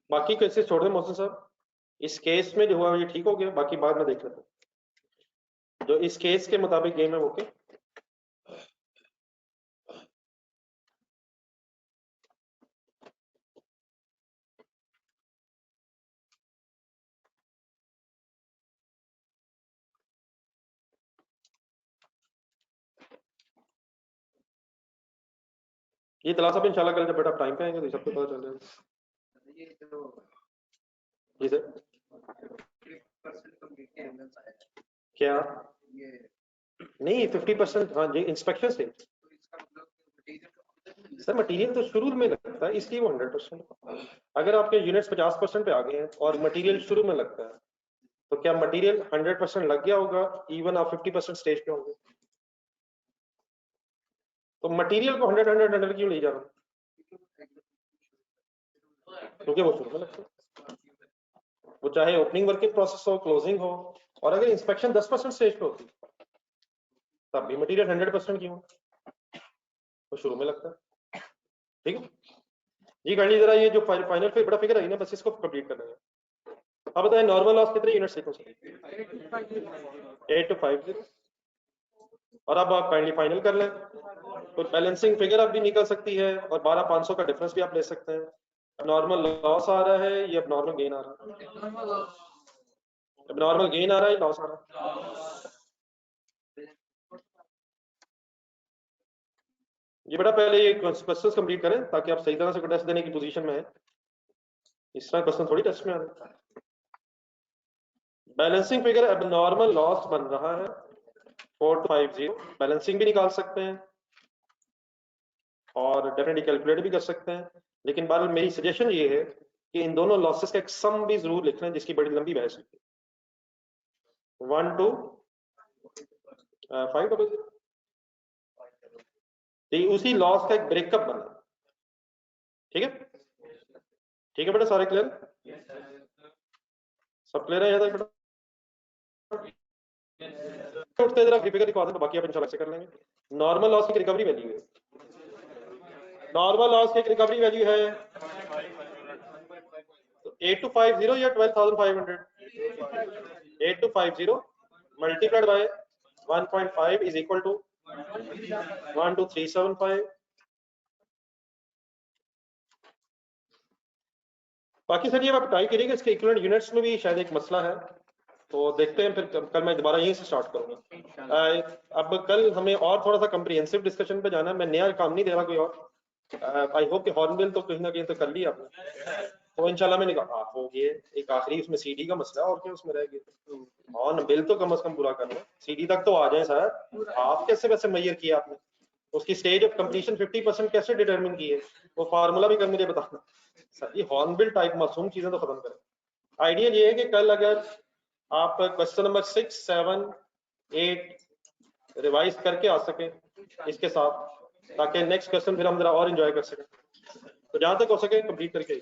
बाकी केसेस छोड़ दें मौसम साहब, इस केस में जो हुआ ये ठीक हो गया, बाकी बाद में देख लेते हैं। जो इस केस के मुताबिक गेम है वो ओके। ये तलाश साहब इंशाल्लाह कल जब बेटा टाइम पे आएंगे तो सबको पता चल जाएगा। ये तो जी सर, 50% कंप्लीट के अंदर आया क्या ये, नहीं 50%? हाँ जी, इंस्पेक्शन से तो इसका मतलब मटेरियल सर मटेरियल तो शुरू में लगता है इसलिए वो 100%। अगर आपके यूनिट्स 50% पे आ गए हैं और मटेरियल शुरू में लगता है तो क्या मटेरियल 100% लग गया होगा इवन आप 50% स्टेज पे होंगे? तो मटेरियल को 100 क्यों ले जा रहा हूँ? क्योंकि वो शुरू में लगता है, वो चाहे ओपनिंग वर्क इन प्रोसेस हो, क्लोजिंग हो, और अगर इंस्पेक्शन 10% स्टेज पे होती तब भी मटेरियल 100% क्यों? वो शुरू में लगता है। ठीक है जी, गाड़ी जरा ये जो फाइनल पे बड़ा फिगर है ना, बस इसको कंप्लीट करना है। अब बताएं नॉर्मल लॉस कितने यूनिट्स देखो सर? 8 to 5 और अब आप काइंडली फाइनल कर लें। तो बैलेंसिंग फिगर अब भी निकल सकती है और 12,500 का डिफरेंस भी आप ले सकते हैं। अब नॉर्मल लॉस आ रहा है या अब नॉर्मल गेन आ रहा है? अब नॉर्मल गेन आ रहा है, लॉस आ रहा है? ये बेटा पहले ये क्वेश्चंस कंप्लीट करें ताकि आप सही तरह से टेस्ट देने की पोजीशन में है। इस तरह क्वेश्चन थोड़ी टेस्ट में आ रहा है। बैलेंसिंग फिगर अब नॉर्मल लॉस बन रहा है 4250, बैलेंसिंग भी निकाल सकते हैं और डेफिनेटली कैलकुलेट भी कर सकते हैं, लेकिन बार मेरी सजेशन ये है कि इन दोनों लॉसेस का एक सम भी जरूर लिख लें जिसकी बड़ी लंबी बहस होती है। 1 to 500 उसी लॉस का एक ब्रेकअप बना। ठीक है, ठीक है बेटा, सारे क्लियर? सब क्लियर है यहाँ तक बेटा? उठते जरा फिगर दिखा दें तो बाकी आप इंशाल्लाह से कर लेंगे। नॉर्मल लॉस की रिकवरी वैल्यू है, नॉर्मल लॉस की रिकवरी वैल्यू है 8250 या 12,500? 8250 multiplied by 1.5 is equal to 12375। बाकी सर ये आप ट्राई करिएगा, इसके इक्विवेलेंट यूनिट्स में भी शायद एक मसला है, तो देखते हैं। फिर कल मैं दोबारा यहीं से स्टार्ट करूंगा। अब कल हमें और थोड़ा सा कम्प्रिहेंसिव डिस्कशन पे जाना है। मैं नया काम नहीं दे रहा कोई और। आई होप कि हॉर्नबिल तो कहीं ना कहीं तो कर लिया आपने, तो इंशाल्लाह मैंने कहा हो गए। एक आखिरी उसमें सीडी का मसला और क्या उसमें रह गया, हॉर्नबिल तो कम से कम पूरा करना, सीडी तक तो आ जाए सर। आप कैसे वैसे मैयर किया आपने, उसकी स्टेज ऑफ कंप्लीशन 50% कैसे डिटरमिन की है, वो फार्मूला भी कर मुझे बताना सर। ये हॉर्नबिल टाइप मासूम चीजें तो खत्म करें। आइडियल ये है कि कल अगर आप क्वेश्चन नंबर 6, 7, 8 रिवाइज करके आ सके इसके साथ, ताकि नेक्स्ट क्वेश्चन फिर हम जरा और एंजॉय कर सकें। तो जहां तक हो सके कंप्लीट करके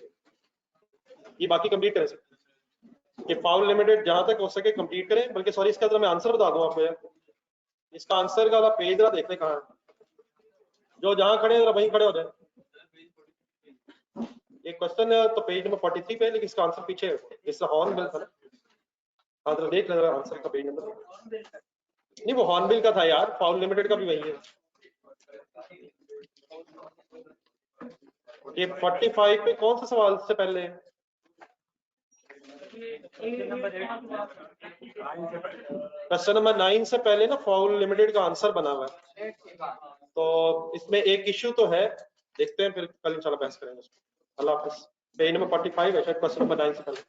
ये बाकी कंप्लीट करें सर। ये फाउल लिमिटेड जहां तक हो सके कंप्लीट करें। बल्कि सॉरी, इसका मैं आंसर बता दूं आपको यार, इसका आंसर का पेज जरा देखने कहाँ है, जो जहां खड़े हैं जरा वहीं खड़े हो जाए। एक क्वेश्चन है तो पेज नंबर 43 पे है, लेकिन इसका आंसर पीछे है, इसका हॉर्नबिल था ना। हाँ तो देख लेना आंसर का पेज नंबर। नहीं वो हॉर्नबिल का था यार, फाउल लिमिटेड का भी वही है। ये 45 पे कौन सा सवाल से पहले है? क्वेश्चन नंबर 9 से पहले ना फाउल लिमिटेड का आंसर बना हुआ है, तो इसमें एक इश्यू तो है। देखते हैं फिर कल इंशाल्लाह बहस करेंगे उसमें। अल्लाह हाफिज। पेज नंबर 45 है शायद क्वेश्चन नंबर 9 से पहले।